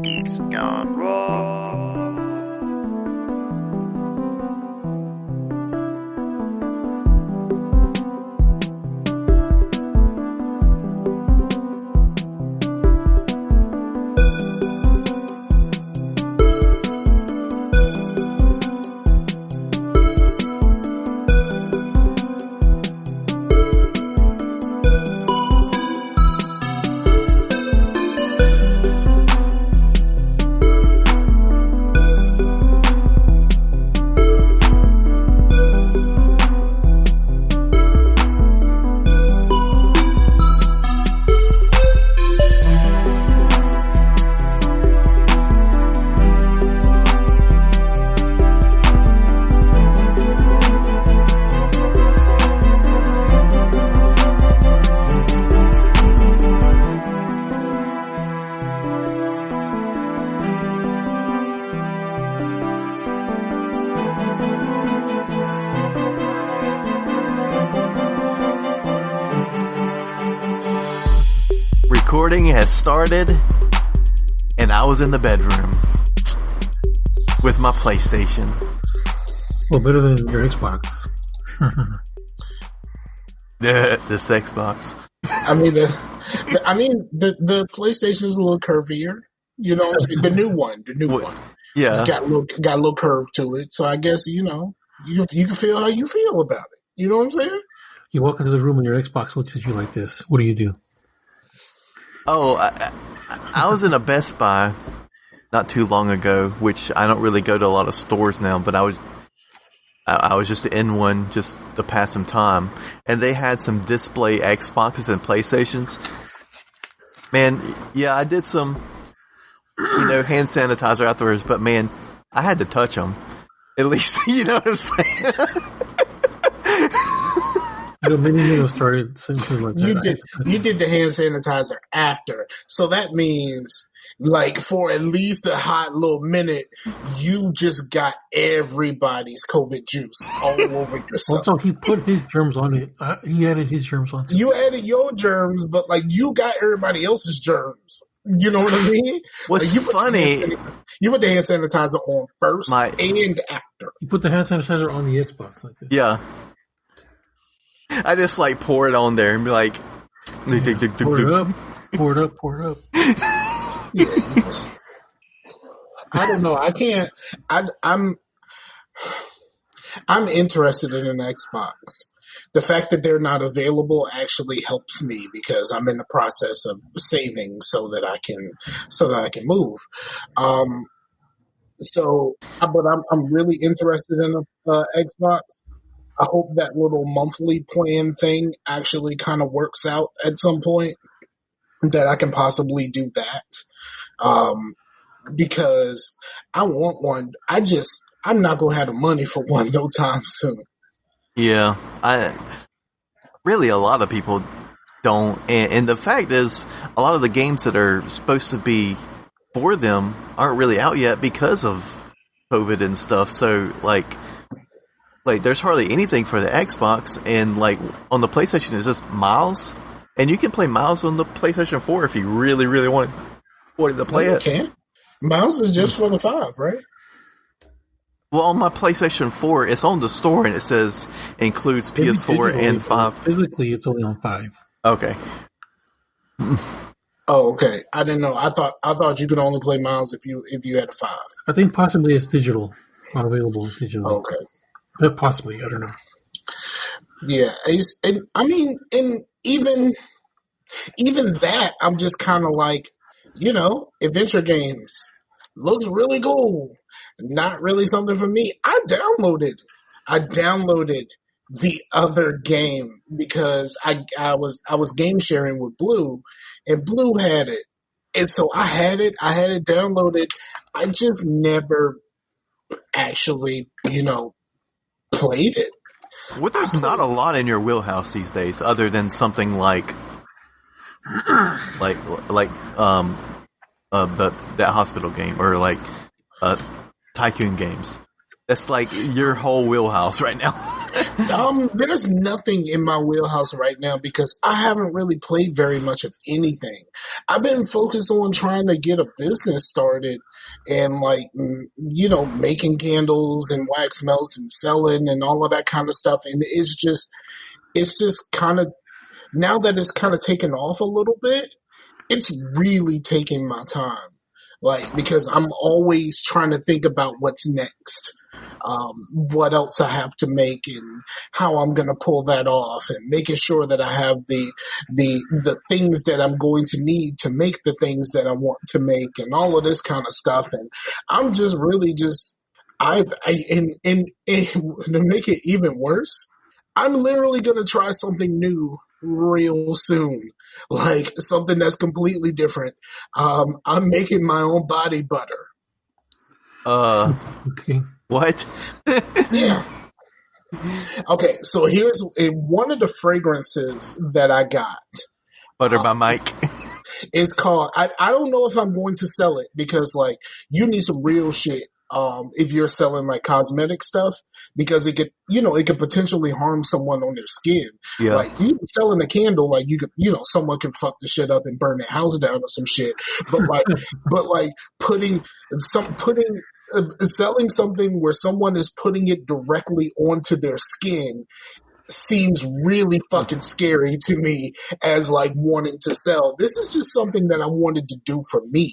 Geeks Gone Raw. Recording has started, and I was in the bedroom with my PlayStation. Well, better than your Xbox. This Xbox. I mean, the PlayStation is a little curvier. You know what I'm saying? The new one. Yeah. It's got a little curve to it. So I guess, you can feel how you feel about it. You know what I'm saying? You walk into the room and your Xbox looks at you like this. What do you do? Oh, I was in a Best Buy not too long ago, which I don't really go to a lot of stores now, but I was just in one just to pass some time, and they had some display Xboxes and PlayStations. Man, yeah, I did some, hand sanitizer afterwards, but man, I had to touch them. At least, you know what I'm saying? Many people started sentences like that. You did the hand sanitizer after, so that means like for at least a hot little minute, you just got everybody's COVID juice all over yourself. Also, he put his germs on it. He added his germs on it. You added your germs, but like you got everybody else's germs. You know what I mean? What's funny? You put the hand sanitizer on first and after. You put the hand sanitizer on the Xbox like this. Yeah. I just pour it on there and be like, pour it up. Yeah, I don't know. I can't. I'm interested in an Xbox. The fact that they're not available actually helps me because I'm in the process of saving so that I can move. But I'm really interested in a Xbox. I hope that little monthly plan thing actually kind of works out at some point, that I can possibly do that. Because I want one. I'm not going to have the money for one no time soon. Yeah. Really a lot of people don't. And the fact is, a lot of the games that are supposed to be for them aren't really out yet because of COVID and stuff. So, there's hardly anything for the Xbox, and on the PlayStation it's just Miles, and you can play Miles on the PlayStation 4 if you really, really wanted to play it. You can. Miles is just for the 5, right? Well, on my PlayStation 4, it's on the store, and it says includes PS4 and 5. Physically, it's only on 5. Okay. Oh, okay. I didn't know. I thought you could only play Miles if you had a 5. I think possibly it's digital, not available digital. Okay. But possibly, I don't know. Yeah, and even that, I'm just kind of like, adventure games looks really cool. Not really something for me. I downloaded the other game because I was game sharing with Blue, and Blue had it, and so I had it downloaded. I just never actually, played it. Well, there's not a lot in your wheelhouse these days, other than something like that hospital game or Tycoon games. That's your whole wheelhouse right now. There's nothing in my wheelhouse right now because I haven't really played very much of anything. I've been focused on trying to get a business started and making candles and wax melts and selling and all of that kind of stuff. And it's just kind of, now that it's kind of taken off a little bit, it's really taking my time. Because I'm always trying to think about what's next. What else I have to make and how I'm going to pull that off, and making sure that I have the things that I'm going to need to make the things that I want to make, and all of this kind of stuff. And I'm just really and to make it even worse, I'm literally going to try something new real soon, like something that's completely different. I'm making my own body butter. Okay. What? Yeah. Okay, so here's one of the fragrances that I got. Butter by Mike. It's called, I don't know if I'm going to sell it because you need some real shit if you're selling cosmetic stuff, because it could potentially harm someone on their skin. Yeah. You selling a candle, you could, someone can fuck the shit up and burn their house down or some shit. But selling something where someone is putting it directly onto their skin seems really fucking scary to me as wanting to sell. This is just something that I wanted to do for me.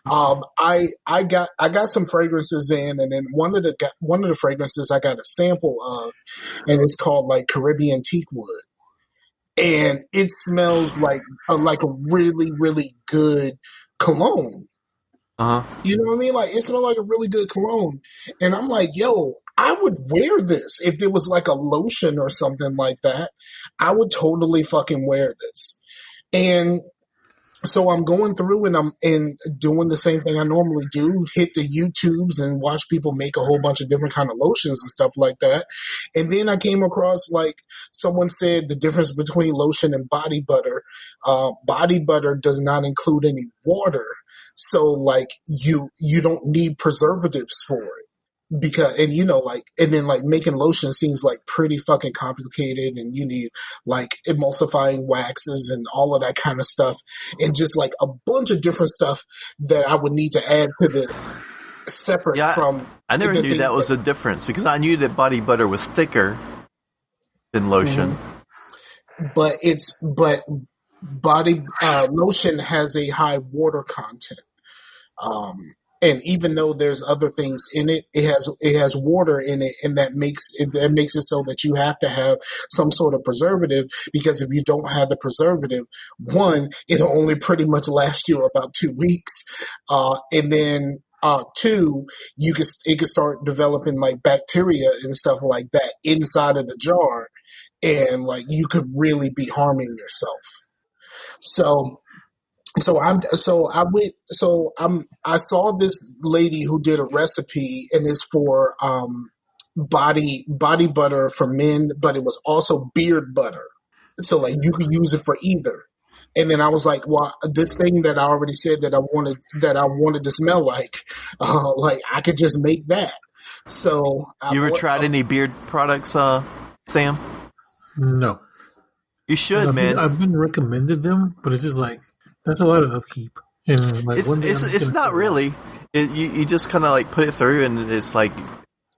I got some fragrances in, and then one of the fragrances I got a sample of, and it's called Caribbean teak wood, and it smells like a really, really good cologne. You know what I mean? It smelled like a really good cologne. And I'm like, yo, I would wear this if there was a lotion or something like that. I would totally fucking wear this. And so I'm going through and I'm doing the same thing I normally do, hit the YouTubes and watch people make a whole bunch of different kind of lotions and stuff like that. And then I came across someone said the difference between lotion and body butter. Body butter does not include any water. So you don't need preservatives for it. Because and then making lotion seems pretty fucking complicated, and you need emulsifying waxes and all of that kind of stuff, and just a bunch of different stuff that I would need to add to this separate from. I never knew that was a difference, because I knew that body butter was thicker than lotion. Mm-hmm. But body lotion has a high water content. And even though there's other things in it, it has water in it, and that makes it so that you have to have some sort of preservative, because if you don't have the preservative, one, it'll only pretty much last you about 2 weeks, and then two, it can start developing bacteria and stuff like that inside of the jar, and you could really be harming yourself. I saw this lady who did a recipe, and it's for body butter for men, but it was also beard butter. So you could use it for either. And then I was like, well, this thing that I already said that I wanted to smell like I could just make that. So you ever tried any beard products, Sam? No. You should, man. I've been recommended them, but it's just that's a lot of upkeep. And it's not really. You just kind of put it through, and it's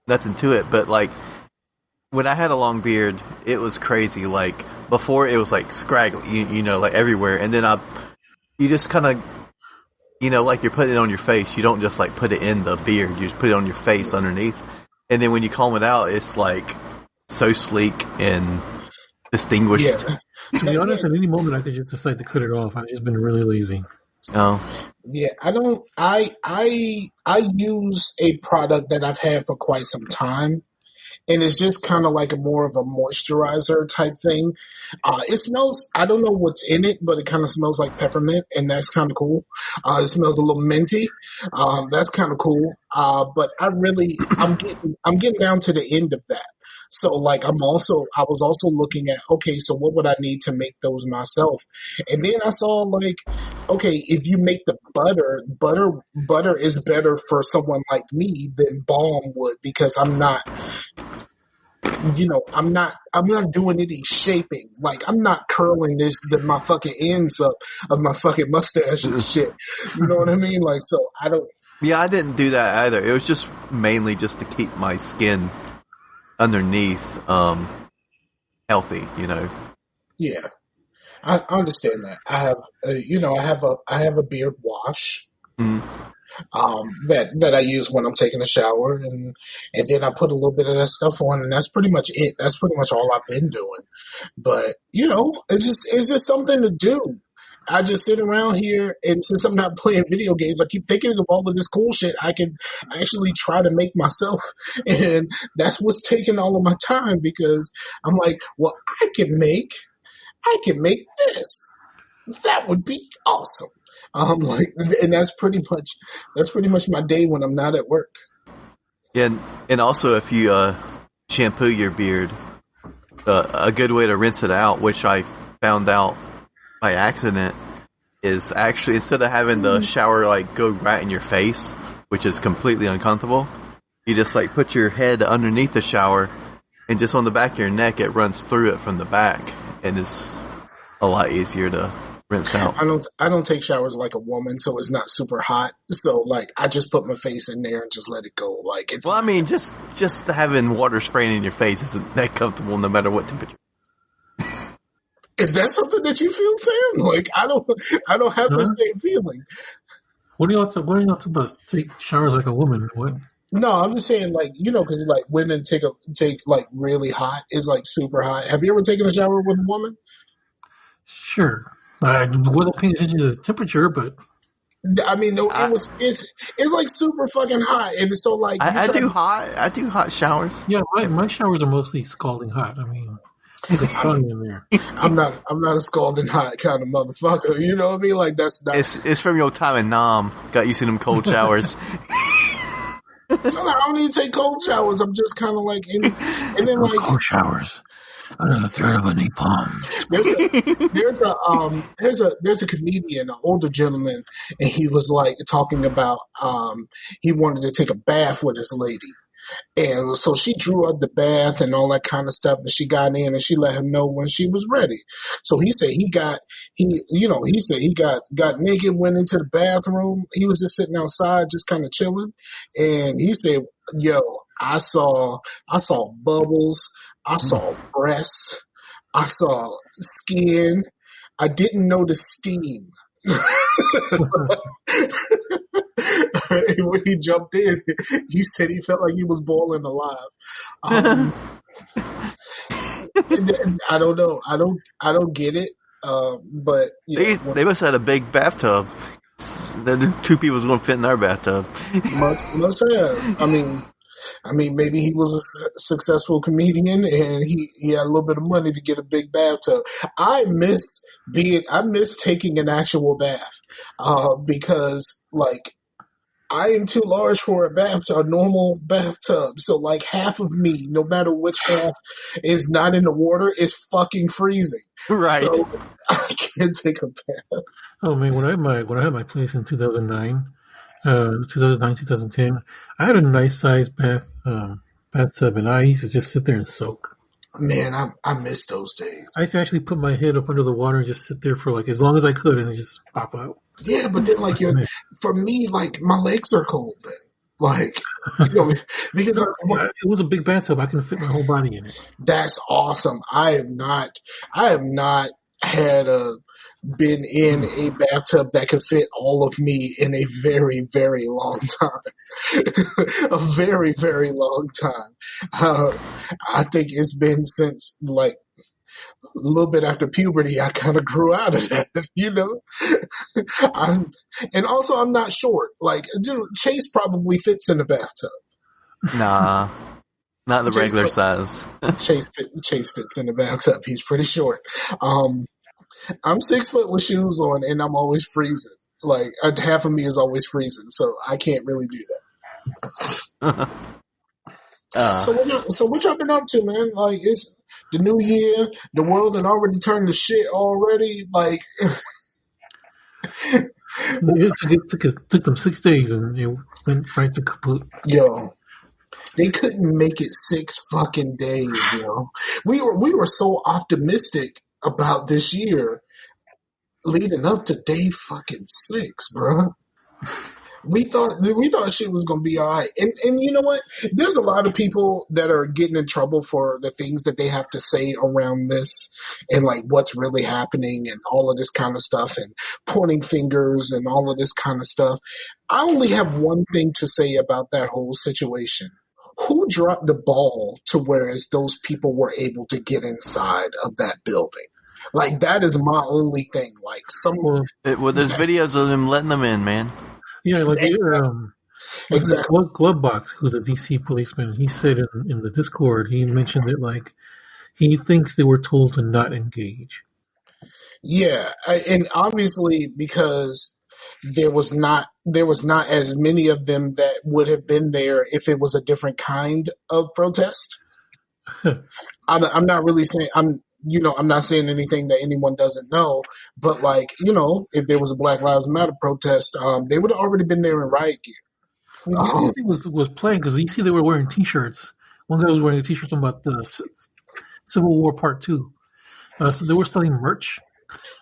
nothing to it. But when I had a long beard, it was crazy. Before, it was scraggly, everywhere. And then you just kind of, you're putting it on your face. You don't just put it in the beard. You just put it on your face underneath. And then when you comb it out, it's so sleek and distinguished. Yeah. To be honest, at any moment I could just decide to cut it off. I've just been really lazy. Oh. Yeah, I use a product that I've had for quite some time, and it's just kind of a more of a moisturizer type thing. It smells, I don't know what's in it, but it kind of smells like peppermint, and that's kind of cool. It smells a little minty. That's kind of cool. But I'm getting down to the end of that. So I was also looking at, okay, so what would I need to make those myself? And then I saw okay, if you make the butter is better for someone like me than balm would, because I'm not I'm not doing any shaping. Like, I'm not curling my fucking ends up of my fucking mustache and shit. You know what I mean? Like, so I don't. Yeah, I didn't do that either. It was just mainly just to keep my skin underneath healthy, Yeah, I understand that. I have, I have a beard wash. Mm. That I use when I'm taking a shower, and then I put a little bit of that stuff on, and that's pretty much it. That's pretty much all I've been doing. But it's just something to do. I just sit around here, and since I'm not playing video games, I keep thinking of all of this cool shit I can actually try to make myself, and that's what's taking all of my time, because I'm like, well, I can make this. That would be awesome. And that's pretty much my day when I'm not at work. Yeah, and also if you shampoo your beard, a good way to rinse it out, which I found out by accident, is actually instead of having the shower like go right in your face, which is completely uncomfortable, you just like put your head underneath the shower, and just on the back of your neck it runs through it from the back, and it's a lot easier to rinse out. I don't take showers like a woman, so it's not super hot. So like I just put my face in there and just let it go. Like it's. Well, I mean, just having water spraying in your face isn't that comfortable, no matter what temperature. Is that something that you feel, Sam? Like I don't have the same feeling. What are y'all supposed to take showers like a woman? What? No, I'm just saying, like, because like women take like really hot. It's like super hot. Have you ever taken a shower with a woman? Sure. I wasn't paying attention to the temperature, but I mean, no, it's like super fucking hot, and so like I do hot showers. Yeah, my showers are mostly scalding hot. I mean, it's sun in there. I'm not a scalding hot kind of motherfucker. You know what I mean? Like that's not. It's from your time in Nam. Got used to them cold showers. I don't need to take cold showers. I'm just kind of like and then like cold showers. Under the threat of a napalm. There's a comedian, an older gentleman, and he was like talking about he wanted to take a bath with his lady. And so she drew up the bath and all that kind of stuff, and she got in and she let him know when she was ready. So he said he got naked, went into the bathroom. He was just sitting outside, just kind of chilling. And he said, yo, I saw bubbles. I saw breasts. I saw skin. I didn't know the steam. When he jumped in, he said he felt like he was boiling alive. I don't know. I don't get it. But they must have had a big bathtub. The two people was going to fit in our bathtub. Must have. I mean, maybe he was a successful comedian and he had a little bit of money to get a big bathtub. I miss taking an actual bath, because like I am too large for a normal bathtub. So like half of me, no matter which half is not in the water, is fucking freezing. Right. So I can't take a bath. Oh man, when I had my place in 2009, 2010, I had a nice sized bathtub, and I used to just sit there and soak. Man, I miss those days. I used to actually put my head up under the water and just sit there for like as long as I could, and then just pop out. Yeah, but then like for me, like my legs are cold then. Like, because it was a big bathtub, I can fit my whole body in it. That's awesome. I have not been in a bathtub that could fit all of me in a very, very long time. A very, very long time. I think it's been since like a little bit after puberty, I kind of grew out of that, and also I'm not short. Like, dude, Chase probably fits in the bathtub. Nah, not the regular size. Chase fits in the bathtub. He's pretty short. I'm 6 foot with shoes on, and I'm always freezing. Like half of me is always freezing, so I can't really do that. So what y'all been up to, man? Like it's the new year, the world had already turned to shit already. Like it took them 6 days, and it went right to kaput. Yo, They couldn't make it 6 fucking days, yo. We were so optimistic about this year leading up to day fucking 6, bro. We thought shit was gonna be all right, and you know what? There's a lot of people that are getting in trouble for the things that they have to say around this, and like what's really happening, and all of this kind of stuff, and pointing fingers and all of this kind of stuff. I only have one thing to say about that whole situation. Who dropped the ball to whereas those people were able to get inside of that building? Like that is my only thing. Like Well, there's videos of them letting them in, man. yeah, like Exactly. Glovebox, who's a DC policeman, he said in the Discord, he mentioned that like he thinks they were told to not engage. Yeah, and obviously because there was not as many of them that would have been there if it was a different kind of protest. I'm not really saying I'm not saying anything that anyone doesn't know, but like if there was a Black Lives Matter protest, they would have already been there in riot gear. Well, DC was playing because you see they were wearing T-shirts. One guy was wearing a T-shirt about the Civil War Part 2. So they were selling merch.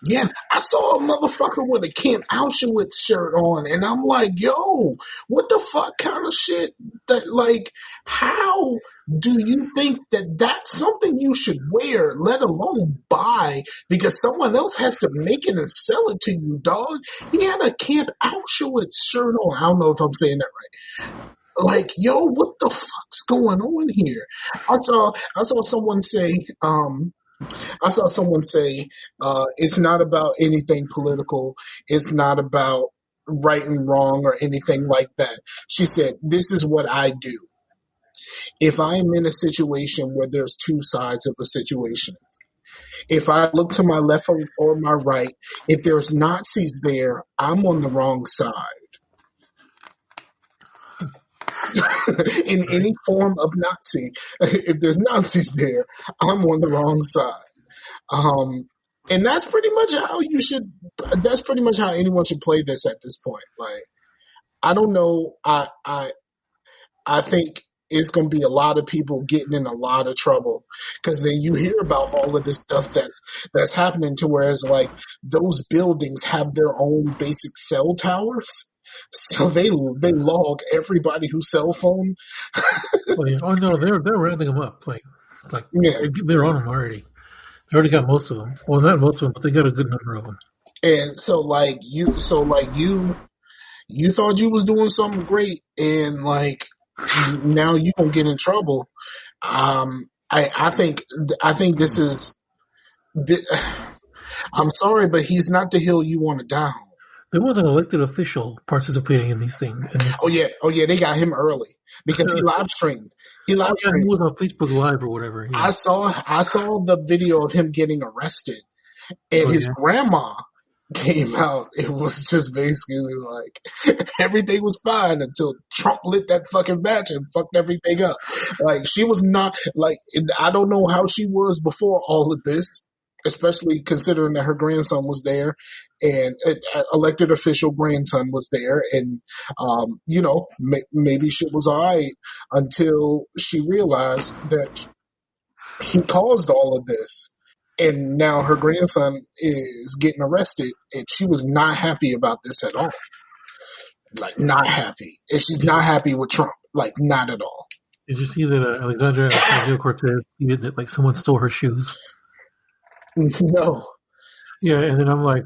Yeah, I saw a motherfucker with a Camp Auschwitz shirt on, and I'm like, yo, what the fuck kind of shit? That like, how do you think that that's something you should wear, let alone buy, because someone else has to make it and sell it to you, dog? He had a Camp Auschwitz shirt on. I don't know if I'm saying that right. Like, yo, what the fuck's going on here? I saw someone say, it's not about anything political. It's not about right and wrong or anything like that. She said, this is what I do. If I am in a situation where there's two sides of a situation, if I look to my left or my right, if there's Nazis there, I'm on the wrong side. In any form of Nazi, if there's Nazis there, I'm on the wrong side. And that's pretty much how that's pretty much how anyone should play this at this point. Like, I don't know. I think it's going to be a lot of people getting in a lot of trouble because then you hear about all of this stuff that's happening to whereas like those buildings have their own basic cell towers. So they log everybody whose cell phone. Oh no, they're rounding them up. Like Yeah. they're on them already. They already got most of them. Well, not most of them, but they got a good number of them. And so you thought you was doing something great, and like now you gonna get in trouble. I think this is. I'm sorry, but he's not the hill you want to die on. There was an elected official participating in these things. Oh yeah, they got him early because he live streamed. He was on Facebook Live or whatever. Yeah. I saw the video of him getting arrested, and his grandma came out. It was just basically like everything was fine until Trump lit that fucking match and fucked everything up. Like she was not like I don't know how she was before all of this. Especially considering that her grandson was there and an elected official grandson was there. And, maybe shit was all right until she realized that he caused all of this. And now her grandson is getting arrested and she was not happy about this at all. Like, not happy. And she's not happy with Trump. Like, not at all. Did you see that Alexandria Ocasio-Cortez tweeted that like someone stole her shoes? No. Yeah, and then I was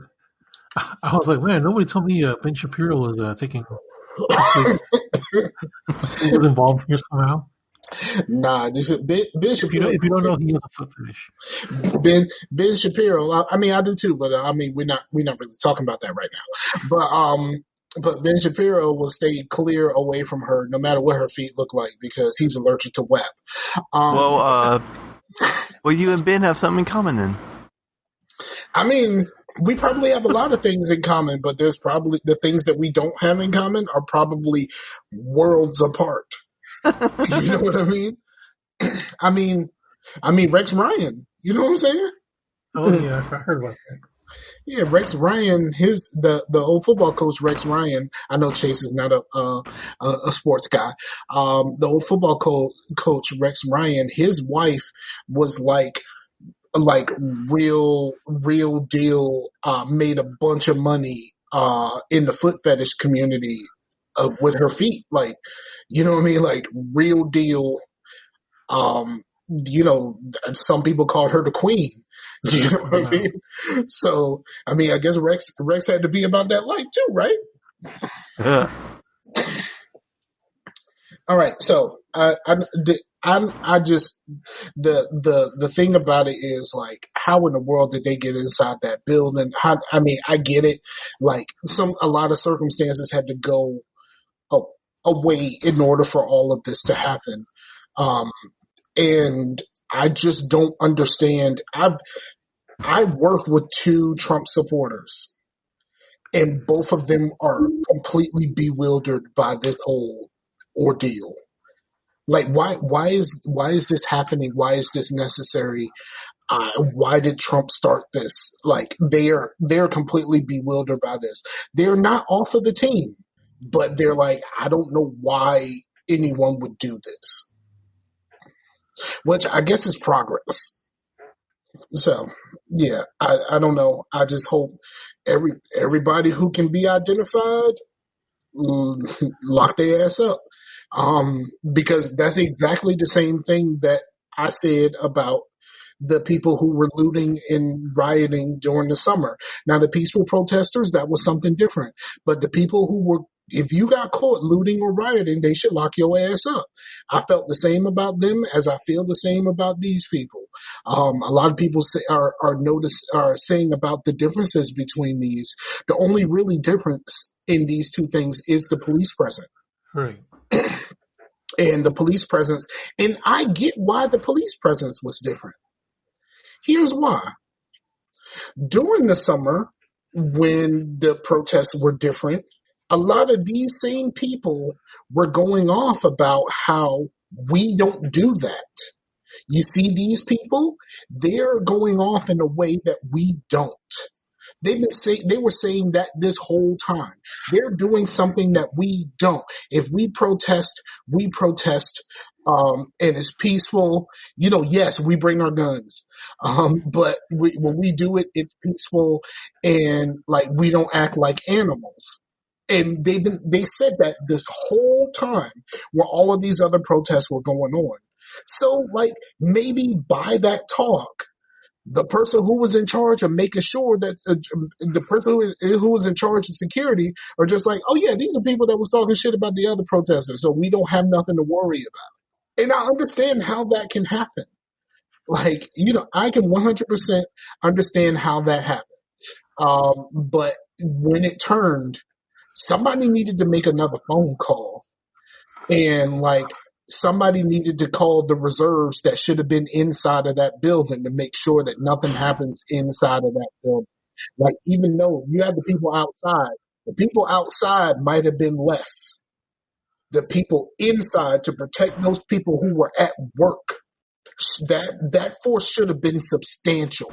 like, man, nobody told me Ben Shapiro was taking was involved here somehow. Nah, Ben Shapiro. If you don't know, he has a foot fetish. Ben Shapiro. I mean, I do too, but we're not really talking about that right now. But Ben Shapiro will stay clear away from her, no matter what her feet look like, because he's allergic to web. Well, you and Ben have something in common then. I mean, we probably have a lot of things in common, but there's probably the things that we don't have in common are probably worlds apart. You know what I mean? I mean, Rex Ryan. You know what I'm saying? Oh yeah, I heard about that. Yeah, Rex Ryan, the old football coach Rex Ryan. I know Chase is not a sports guy. The old football coach Rex Ryan, his wife was like real deal. Made a bunch of money in the foot fetish community with her feet. Like, you know what I mean? Like real deal. You know, some people called her the queen. You know what I mean? So, I mean, I guess Rex had to be about that life too, right? All right. So, I just the thing about it is like, how in the world did they get inside that building? I mean, I get it. Like a lot of circumstances had to go away in order for all of this to happen. And I just don't understand. I work with two Trump supporters, and both of them are completely bewildered by this whole ordeal. Like, why is this happening? Why is this necessary? Why did Trump start this? Like, they're completely bewildered by this. They're not off of the team, but they're like, I don't know why anyone would do this. Which I guess is progress. So, yeah, I don't know. I just hope everybody who can be identified lock their ass up. Because that's exactly the same thing that I said about the people who were looting and rioting during the summer. Now, the peaceful protesters, that was something different. But the people who were, if you got caught looting or rioting, they should lock your ass up. I felt the same about them as I feel the same about these people. A lot of people are saying about the differences between these. The only really difference in these two things is the police presence. Right. And the police presence. And I get why the police presence was different. Here's why. During the summer, when the protests were different, a lot of these same people were going off about how we don't do that. You see these people, they're going off in a way that we don't. They were saying that this whole time. They're doing something that we don't. If we protest, and it's peaceful. You know, yes, we bring our guns, but when we do it, it's peaceful, and like we don't act like animals. And they said that this whole time while all of these other protests were going on. So, like, maybe by that talk, the person who was in charge of making sure that the person who was in charge of security are just like, oh yeah, these are people that was talking shit about the other protesters, so we don't have nothing to worry about. And I understand how that can happen. Like, you know, I can 100% understand how that happened. But when it turned, somebody needed to make another phone call, and like, somebody needed to call the reserves that should have been inside of that building to make sure that nothing happens inside of that building. Like, even though you had the people outside might have been less. The people inside to protect those people who were at work, that force should have been substantial.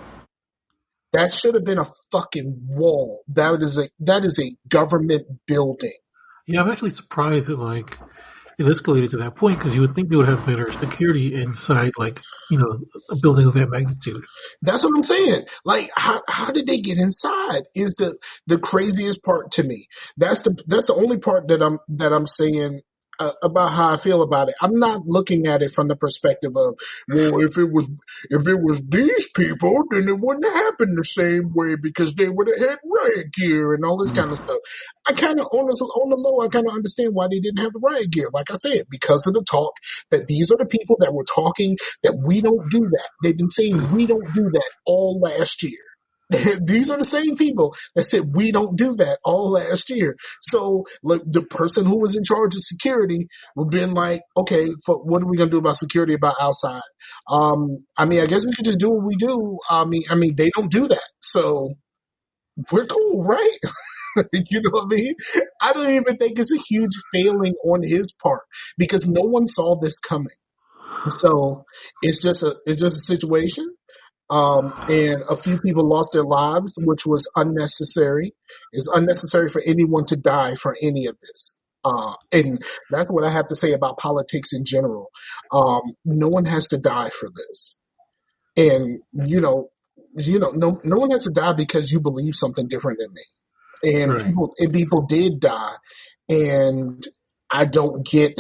That should have been a fucking wall. That is a government building. Yeah, I'm actually surprised that like it escalated to that point because you would think they would have better security inside, like, you know, a building of that magnitude. That's what I'm saying. Like, how did they get inside? Is the craziest part to me. That's the only part that I'm saying about how I feel about it. I'm not looking at it from the perspective of, well, if it was these people, then it wouldn't have happened the same way because they would have had riot gear and all this kind of stuff. I kind of on the low, I kind of understand why they didn't have the riot gear. Like I said, because of the talk that these are the people that were talking that we don't do that. They've been saying we don't do that all last year. These are the same people that said we don't do that all last year. So, like, the person who was in charge of security would have been like, okay, what are we gonna do about security about outside? I mean, I guess we could just do what we do. I mean, they don't do that, so we're cool, right? You know what I mean? I don't even think it's a huge failing on his part because no one saw this coming. So it's just a situation. And a few people lost their lives, which was unnecessary. It's unnecessary for anyone to die for any of this. And that's what I have to say about politics in general. No one has to die for this. And, no one has to die because you believe something different than me. And Right. people did die. And I don't get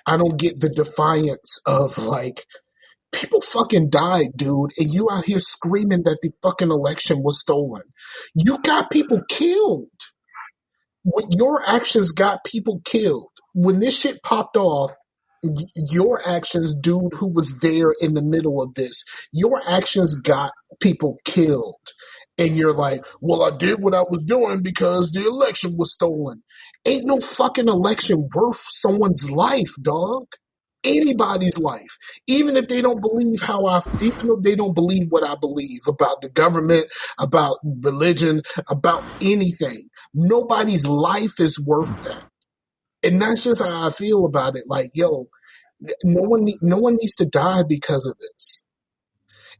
the defiance of like, people fucking died, dude, and you out here screaming that the fucking election was stolen. You got people killed. Your actions got people killed. When this shit popped off, your actions, dude, who was there in the middle of this, your actions got people killed. And you're like, well, I did what I was doing because the election was stolen. Ain't no fucking election worth someone's life, dog. Anybody's life, even if they don't believe even though they don't believe what I believe about the government, about religion, about anything, nobody's life is worth that. And that's just how I feel about it. Like, yo, no one needs to die because of this.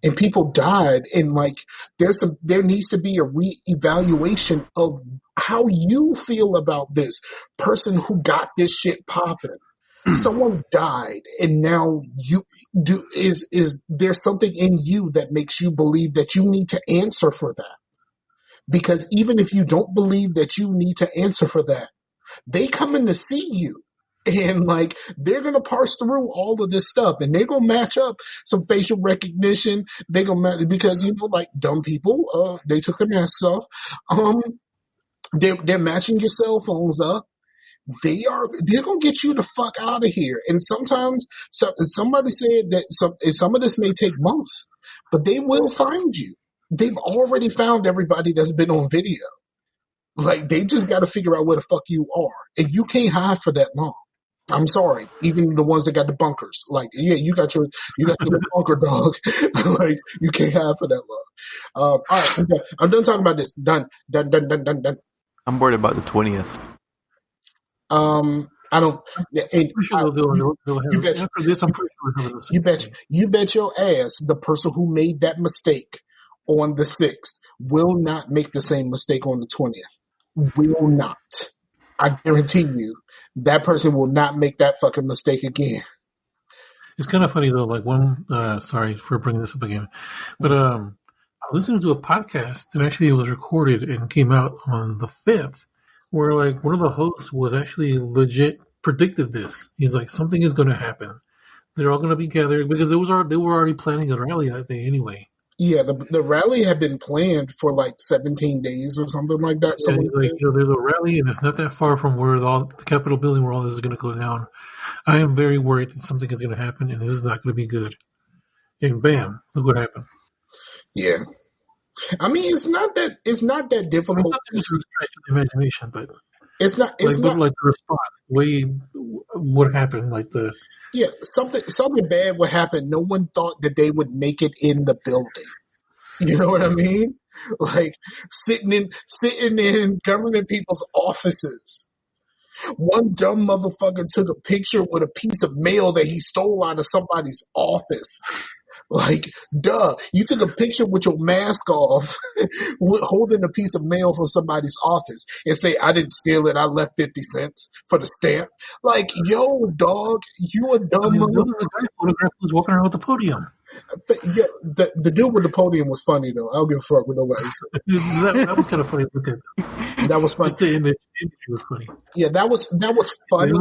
And people died, and like, there needs to be a reevaluation of how you feel about this person who got this shit popping. Someone died, and now is there something in you that makes you believe that you need to answer for that? Because even if you don't believe that you need to answer for that, they coming to see you, and like, they're gonna parse through all of this stuff, and they're gonna match up some facial recognition. They gonna match, because like dumb people, they took their masks off. They're matching your cell phones up. They're gonna get you the fuck out of here. And sometimes somebody said that some of this may take months, but they will find you. They've already found everybody that's been on video. Like, they just got to figure out where the fuck you are, and you can't hide for that long. I'm sorry, even the ones that got the bunkers. Like, yeah, you got your bunker, dog. Like, you can't hide for that long. All right, I'm done talking about this. Done. I'm worried about the 20th. I don't. And I'm sure they'll have you bet. after this. I'm pretty sure they'll have the same thing. You bet your ass the person who made that mistake on the 6th will not make the same mistake on the 20th. Will not. I guarantee you, that person will not make that fucking mistake again. It's kind of funny though. Like sorry for bringing this up again, but I listened to a podcast that actually was recorded and came out on the 5th, where like one of the hosts was actually legit predicted this. He's like, something is going to happen. They're all going to be gathered because they were already planning a rally that day anyway. Yeah, the rally had been planned for like 17 days or something like that. Yeah, he's like, there's a rally and it's not that far from where the Capitol building where all this is going to go down. I am very worried that something is going to happen and this is not going to be good. And bam, look what happened. Yeah. I mean, it's not that difficult. It's not to stretch the imagination, but it's not. Like the response, the way what happened, like the something bad would happen. No one thought that they would make it in the building. You know what I mean? Like sitting in government people's offices. One dumb motherfucker took a picture with a piece of mail that he stole out of somebody's office. Like, duh, you took a picture with your mask off, holding a piece of mail from somebody's office and say, I didn't steal it, I left 50 cents for the stamp. Like, yo, dog, you a dumb motherfucker. The guy photograph was walking around with the podium. Yeah, the dude with the podium was funny, though. I don't give a fuck what nobody said. that was kind of funny to look at. That was funny. Just the image was funny. Yeah, that was funny.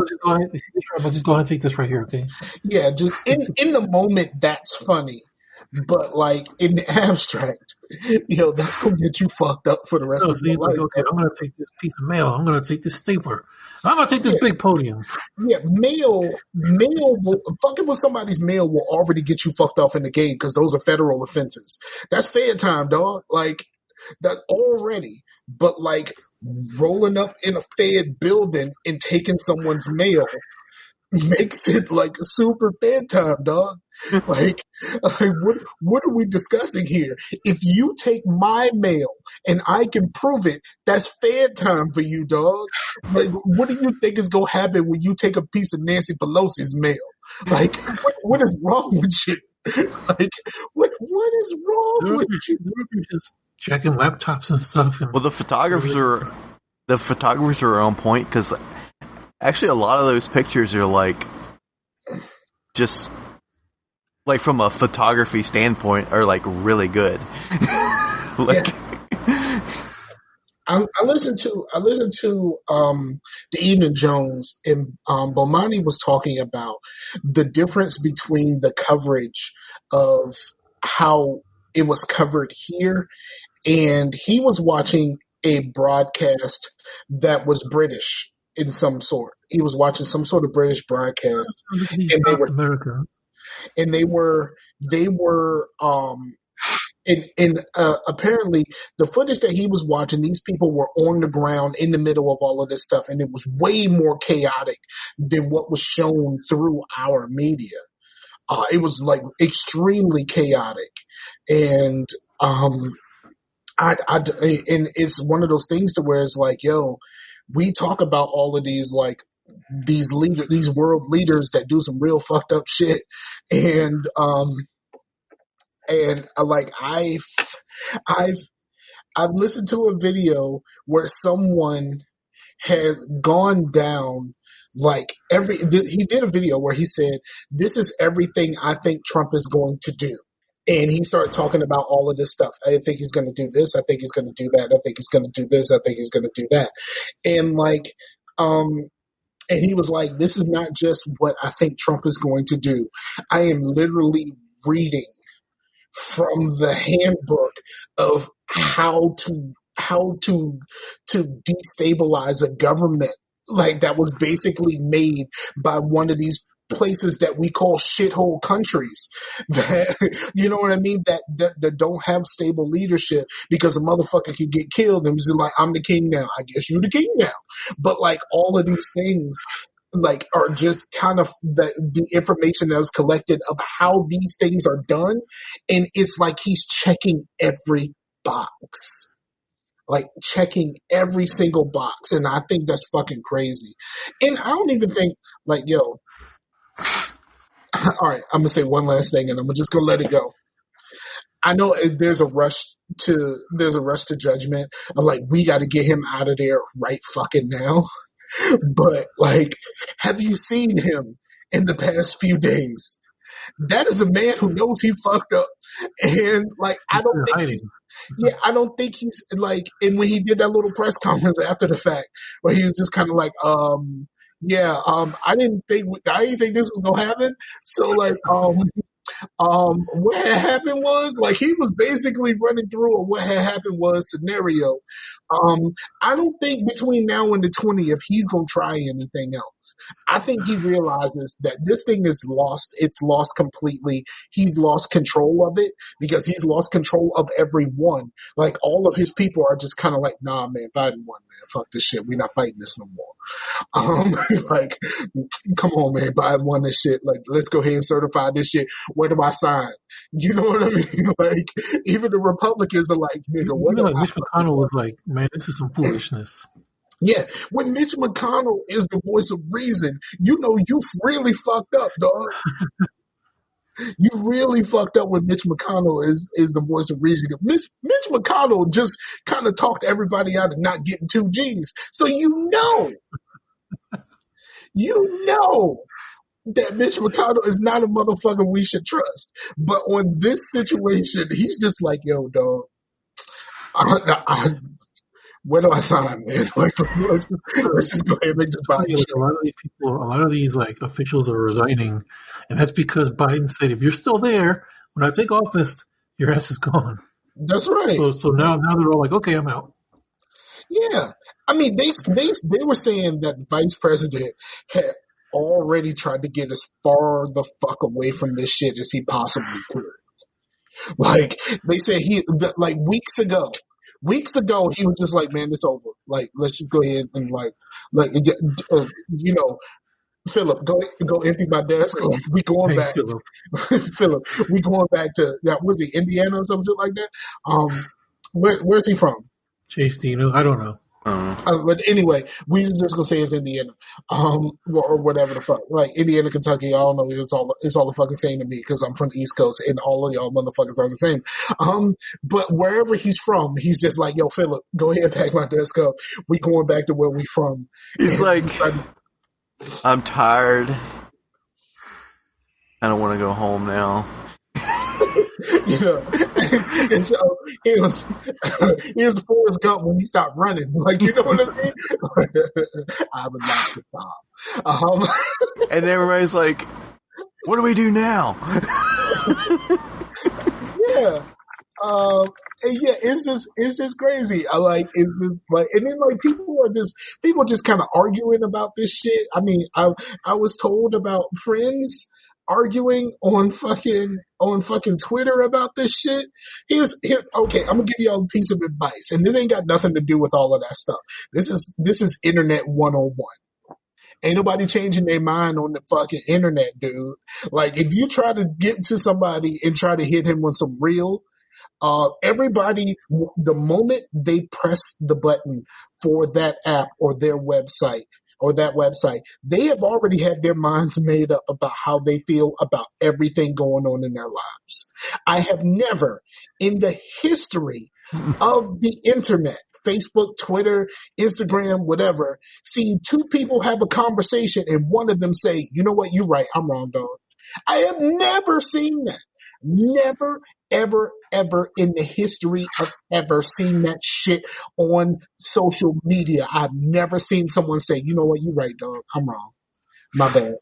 Just go ahead and take this right here, okay? Yeah, just in the moment, that's funny. But like in the abstract, that's gonna get you fucked up for the rest of your life. Okay, I'm gonna take this piece of mail. I'm gonna take this stapler. I'm gonna take this big podium. Yeah, mail will fucking with somebody's mail will already get you fucked off in the game because those are federal offenses. That's fair time, dog. Like that's already. But like rolling up in a Fed building and taking someone's mail makes it like super Fed time, dog. Like what are we discussing here? If you take my mail and I can prove it, that's Fed time for you, dog. Like, what do you think is gonna happen when you take a piece of Nancy Pelosi's mail? Like, what is wrong with you? Like, what is wrong with you? They're just checking laptops and stuff. And Well, the photographers are on point because actually a lot of those pictures are like just like from a photography standpoint are like really good. Like. Yeah. I listened to the Evening Jones, and Bomani was talking about the difference between the coverage of how it was covered here, and he was watching a broadcast that was British in some sort. He was watching some sort of British broadcast, and they were America. And they were and apparently the footage that he was watching, these people were on the ground in the middle of all of this stuff, and it was way more chaotic than what was shown through our media. It was like extremely chaotic, and and it's one of those things to where it's like, yo, we talk about all of these like these world leaders that do some real fucked up shit, and like I've listened to a video where someone had gone down like he did a video where he said, this is everything I think Trump is going to do. And he started talking about all of this stuff. I think he's going to do this. I think he's going to do that. I think he's going to do this. I think he's going to do that. And like, and he was like, this is not just what I think Trump is going to do. I am literally reading from the handbook of how to destabilize a government, like that was basically made by one of these places that we call shithole countries, that, you know what I mean, that don't have stable leadership because a motherfucker could get killed and just like, I'm the king now, I guess you're the king now. But like all of these things like are just kind of the information that was collected of how these things are done, and it's like he's checking every box, like checking every single box, and I think that's fucking crazy. And I don't even think like, yo, all right, I'm gonna say one last thing, and I'm just gonna let it go. I know there's a rush to judgment of like, we got to get him out of there right fucking now. But like, have you seen him in the past few days? That is a man who knows he fucked up, and like, I don't think he's like. And when he did that little press conference after the fact, where he was just kind of like, I didn't think this was gonna happen. So like, what had happened was like he was basically running through a what had happened was scenario. I don't think between now and the 20th he's gonna try anything else. I think he realizes that this thing is lost. It's lost completely. He's lost control of it because he's lost control of everyone. Like all of his people are just kind of like, nah, man, Biden won, man. Fuck this shit. We're not fighting this no more. Like, come on, man. Biden won this shit. Like, let's go ahead and certify this shit. Where do I sign? You know what I mean? Like, even the Republicans are like, nigga, what do like I Mitch McConnell was like, man, this is some foolishness. Yeah, when Mitch McConnell is the voice of reason, you know you've really fucked up, dog. You really fucked up when Mitch McConnell is the voice of reason. Mitch McConnell just kind of talked everybody out of not getting 2 G's. So you know that Mitch McConnell is not a motherfucker we should trust. But on this situation, he's just like, yo, dog, where do I sign, man? Like, let's just go ahead and make this Biden shit. A lot of these like officials are resigning, and that's because Biden said, if you're still there when I take office, your ass is gone. That's right. So now they're all like, okay, I'm out. Yeah, I mean, they were saying that the vice president had already tried to get as far the fuck away from this shit as he possibly could. Like, they said like weeks ago, he was just like, man, it's over. Like, let's just go ahead and you know, Philip, go empty my desk. Like, we going back. Philip, we going back to, was it Indiana or something like that? Where's he from? Chase Dino, I don't know. But anyway, we just gonna say it's Indiana, or whatever the fuck. Like Indiana, Kentucky, I don't know. It's all the fucking same to me because I'm from the East Coast, and all of y'all motherfuckers are the same. But wherever he's from, he's just like, yo, Philip, go ahead, pack my desk up. We going back to where we from. He's like, I'm tired. I don't want to go home now. And so it was Forrest Gump when he stopped running. Like, you know what I mean? I would like to stop. And everybody's like, what do we do now? Yeah. And yeah, it's just crazy. It's just like, and then like people just kind of arguing about this shit. I mean, I was told about friends arguing on fucking Twitter about this shit. Okay, I'm gonna give y'all a piece of advice, and this ain't got nothing to do with all of that stuff. This is internet 101. Ain't nobody changing their mind on the fucking internet, dude. Like, if you try to get to somebody and try to hit him with some real, everybody, the moment they press the button for that app or their website, or that website, they have already had their minds made up about how they feel about everything going on in their lives. I have never, in the history of the internet, Facebook, Twitter, Instagram, whatever, seen two people have a conversation and one of them say, you know what, you're right, I'm wrong, dog. I have never seen that. Never, ever, ever in the history of ever seen that shit on social media. I've never seen someone say, you know what, you're right, dog. I'm wrong. My bad.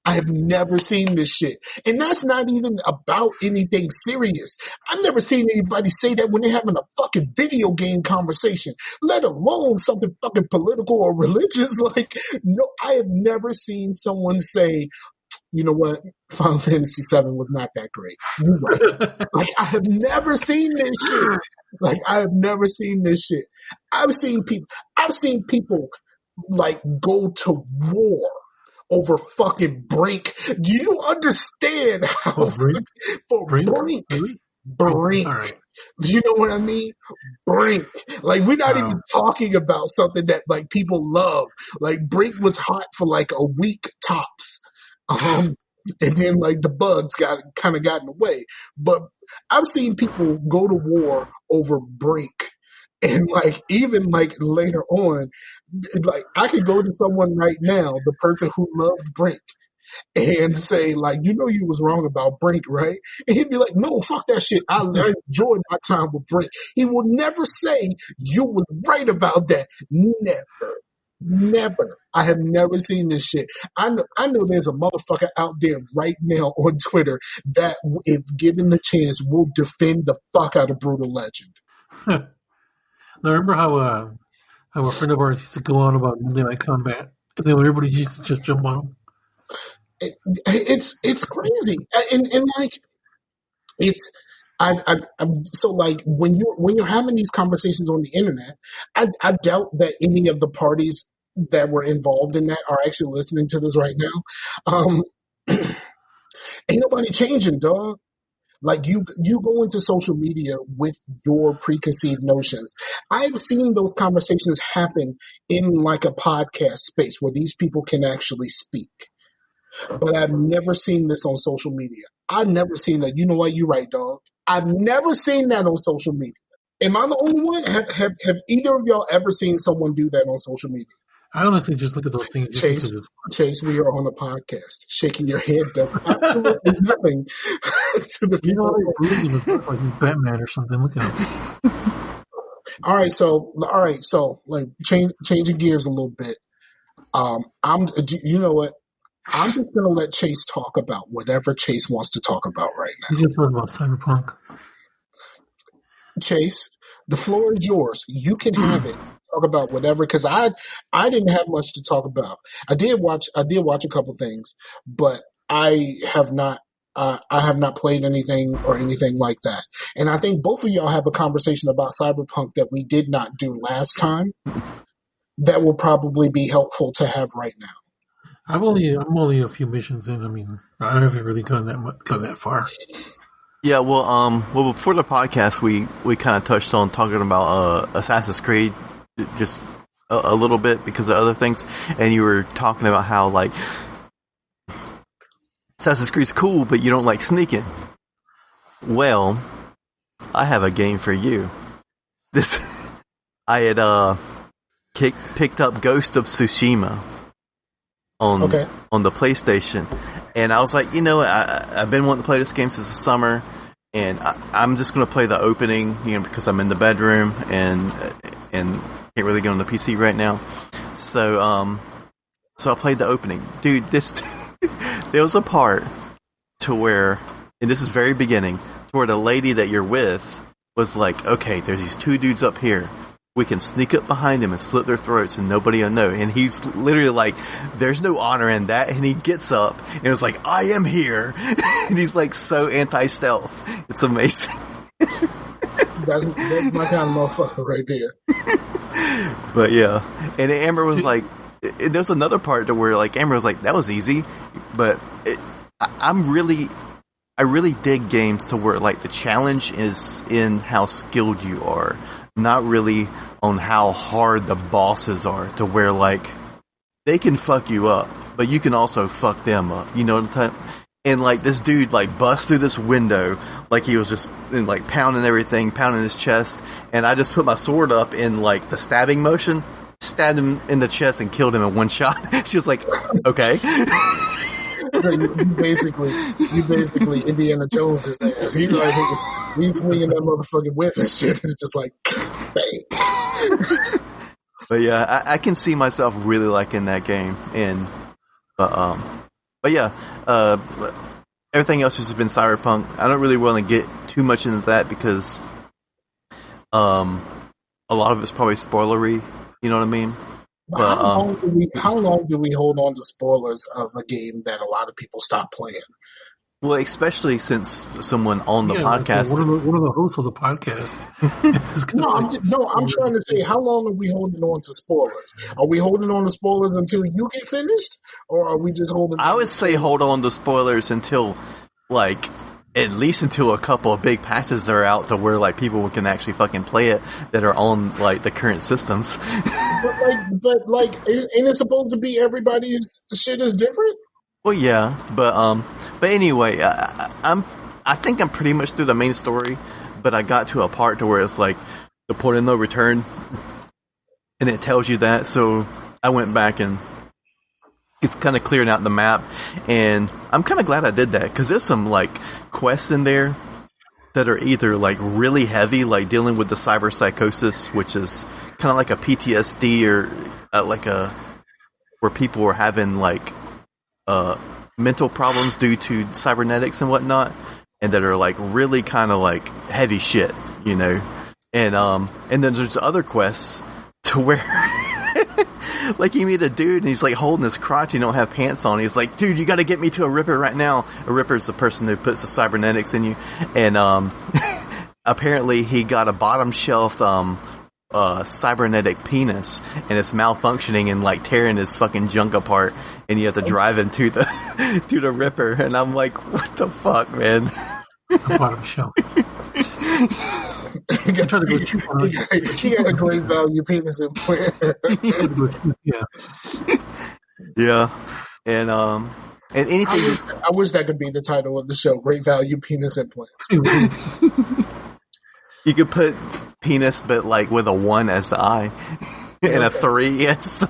I have never seen this shit. And that's not even about anything serious. I've never seen anybody say that when they're having a fucking video game conversation, let alone something fucking political or religious. Like, no, I have never seen someone say, you know what, Final Fantasy VII was not that great. You're right. Like, I have never seen this shit. I've seen people like go to war over fucking Brink. Do you understand how for Brink? Brink. All right. Do you know what I mean? Brink. Like, we're not even talking about something that like people love. Like, Brink was hot for like a week tops. And then like the bugs got in the way. But I've seen people go to war over Brink. And like, even like later on, like I could go to someone right now, the person who loved Brink, and say like, you know, you was wrong about Brink, right? And he'd be like, no, fuck that shit. I enjoyed my time with Brink. He will never say you was right about that. Never. I have never seen this shit. I know there's a motherfucker out there right now on Twitter that, if given the chance, will defend the fuck out of Brutal Legend. Now, remember how a friend of ours used to go on about Midnight Combat, and then everybody used to just jump on him? It's crazy, and like it's. I'm so like when you're having these conversations on the internet, I doubt that any of the parties that were involved in that are actually listening to this right now. Ain't nobody changing, dog. Like you go into social media with your preconceived notions. I've seen those conversations happen in like a podcast space where these people can actually speak. But I've never seen this on social media. I've never seen that. You know what? You're right, dog. I've never seen that on social media. Am I the only one? Have either of y'all ever seen someone do that on social media? I honestly just look at those things. Chase, we are on a podcast. Shaking your head does absolutely nothing to the people. You know, like he's Batman or something. Look at him. All right, so like changing gears a little bit. You know what? I'm just gonna let Chase talk about whatever Chase wants to talk about right now. He's gonna talk about Cyberpunk. Chase, the floor is yours. You can have it. Talk about whatever, because I didn't have much to talk about. I did watch a couple things, but I have not played anything or anything like that. And I think both of y'all have a conversation about Cyberpunk that we did not do last time. That will probably be helpful to have right now. I'm only a few missions in. I mean, I haven't really gone that far. Yeah, well, before the podcast, we kind of touched on talking about Assassin's Creed, just a little bit because of other things, and you were talking about how like Assassin's Creed's cool, but you don't like sneaking. Well, I have a game for you. I had picked up Ghost of Tsushima on the PlayStation, and I was like, you know what, I've been wanting to play this game since the summer, and I'm just going to play the opening, because I'm in the bedroom and can't really get on the PC right now. So I played the opening, dude. There was a part to where, and this is very beginning, to where the lady that you're with was like, okay, there's these two dudes up here. We can sneak up behind them and slit their throats and nobody will know. And he's literally like, there's no honor in that. And he gets up and it's like, I am here. And he's like so anti-stealth. It's amazing. That's my kind of motherfucker right there. But yeah. And Amber was like, there's another part to where like Amber was like, that was easy. But I really dig games to where like the challenge is in how skilled you are. Not really on how hard the bosses are, to where like they can fuck you up, but you can also fuck them up. You know what I'm saying? And like this dude like busts through this window, like he was just like pounding his chest, and I just put my sword up in like the stabbing motion, stabbed him in the chest and killed him in one shot. She was like, okay. You basically Indiana Jones his ass. He's like, he's swinging that motherfucking whip and shit. It's just like, bang. But yeah, I can see myself really liking that game. But yeah, everything else has just been Cyberpunk. I don't really want to get too much into that because, a lot of it's probably spoilery. You know what I mean? But, how long do we hold on to spoilers of a game that a lot of people stop playing? Well, especially since someone on the podcast, one of the hosts of the podcast. I'm trying to say, how long are we holding on to spoilers? Are we holding on to spoilers until you get finished, or are we just holding? I would say hold on to spoilers until, like, at least until a couple of big patches are out to where like people can actually fucking play it that are on like the current systems. but ain't it supposed to be everybody's shit is different? Well, yeah, but anyway, I think I'm pretty much through the main story, but I got to a part to where it's like the point of no return, and it tells you that. So I went back and it's kind of clearing out the map, and I'm kind of glad I did that because there's some like quests in there that are either like really heavy, like dealing with the cyber psychosis, which is kind of like a PTSD or where people are having like mental problems due to cybernetics and whatnot, and that are like really kind of like heavy shit, and then there's other quests to where like you meet a dude and he's like holding his crotch, he don't have pants on, he's like, dude, you gotta get me to a Ripper right now. A Ripper is the person who puts the cybernetics in you, and apparently he got a bottom shelf cybernetic penis, and it's malfunctioning and like tearing his fucking junk apart, and you have to drive him to the Ripper, and I'm like, what the fuck, man? The bottom shelf. He got a great value penis implant. Yeah, and anything. I wish that could be the title of the show: Great Value Penis Implants. You could put penis, but like with a 1 as the I and a 3. Yes.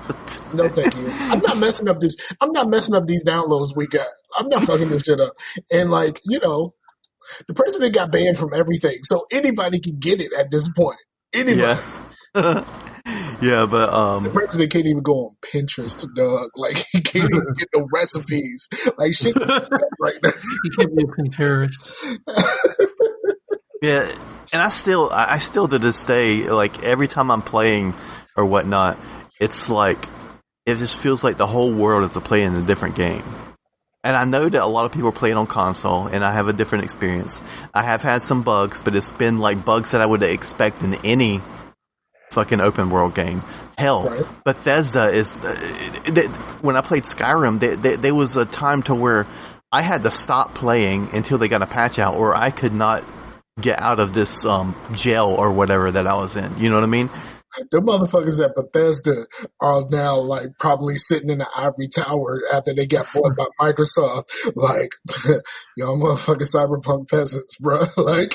No, thank you. I'm not messing up these downloads we got. I'm not fucking this shit up. And like, the president got banned from everything, so anybody can get it at this point. Anybody. Yeah. Yeah, but the president can't even go on Pinterest, dog. Like, he can't even get no recipes. Like, shit right now. He can't be a Pinterest. Yeah, and I still to this day, like every time I'm playing or whatnot, it's like it just feels like the whole world is playing a different game. And I know that a lot of people are playing on console, and I have a different experience. I have had some bugs, but it's been like bugs that I would expect in any fucking open world game. Hell, right. Bethesda is when I played Skyrim, there was a time to where I had to stop playing until they got a patch out, or I could not get out of this jail or whatever that I was in. You know what I mean? The motherfuckers at Bethesda are now like probably sitting in the ivory tower after they got bought by Microsoft. Like, y'all motherfucking cyberpunk peasants, bro. Like,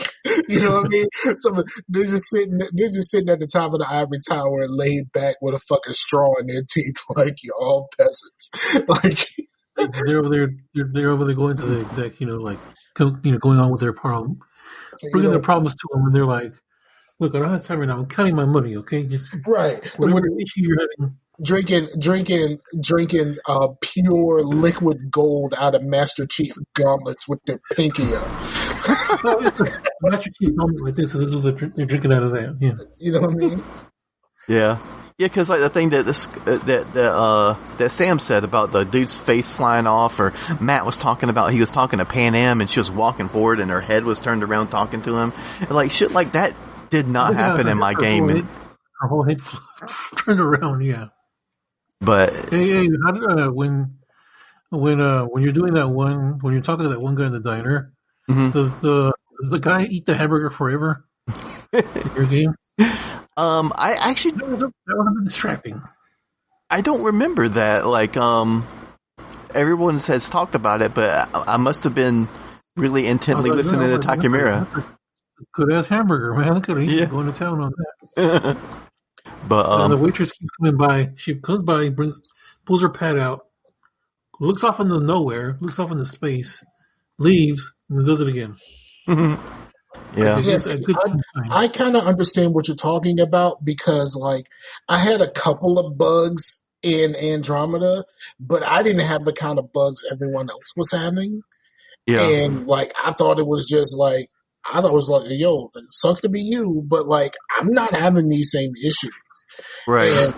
you know what I mean? They're just sitting at the top of the ivory tower, laid back with a fucking straw in their teeth, like y'all peasants. Like, they're over there. They're over there going to the exec, going on with their problem, bringing their problems to them, and they're like, "Look, I don't have time right now. I'm counting my money. Okay, just right. whatever issue you're having." Drinking pure liquid gold out of Master Chief gauntlets with their pinky up. Master Chief gauntlet like this, so this is what they're drinking out of that. Yeah, you know what I mean? Yeah, because like the thing that Sam said about the dude's face flying off, or Matt was talking about, he was talking to Pan Am and she was walking forward and her head was turned around talking to him, and like shit like that did not happen in my game. Her whole head turned around. Yeah. But hey, how did, when you're doing that one, when you're talking to that one guy in the diner, does the guy eat the hamburger forever in your game? I actually that was a bit distracting. I don't remember that. Like, everyone has talked about it, but I must have been really intently listening to Takemura. Good ass hamburger, man. Look at him going to town on that. But the waitress keeps coming by. She comes by, pulls her pad out, looks off into nowhere, looks off into space, leaves, and then does it again. Yeah. I kind of understand what you're talking about, because like I had a couple of bugs in Andromeda, but I didn't have the kind of bugs everyone else was having. Yeah. And like I thought it was like, yo, it sucks to be you, but like I'm not having these same issues. Right. And,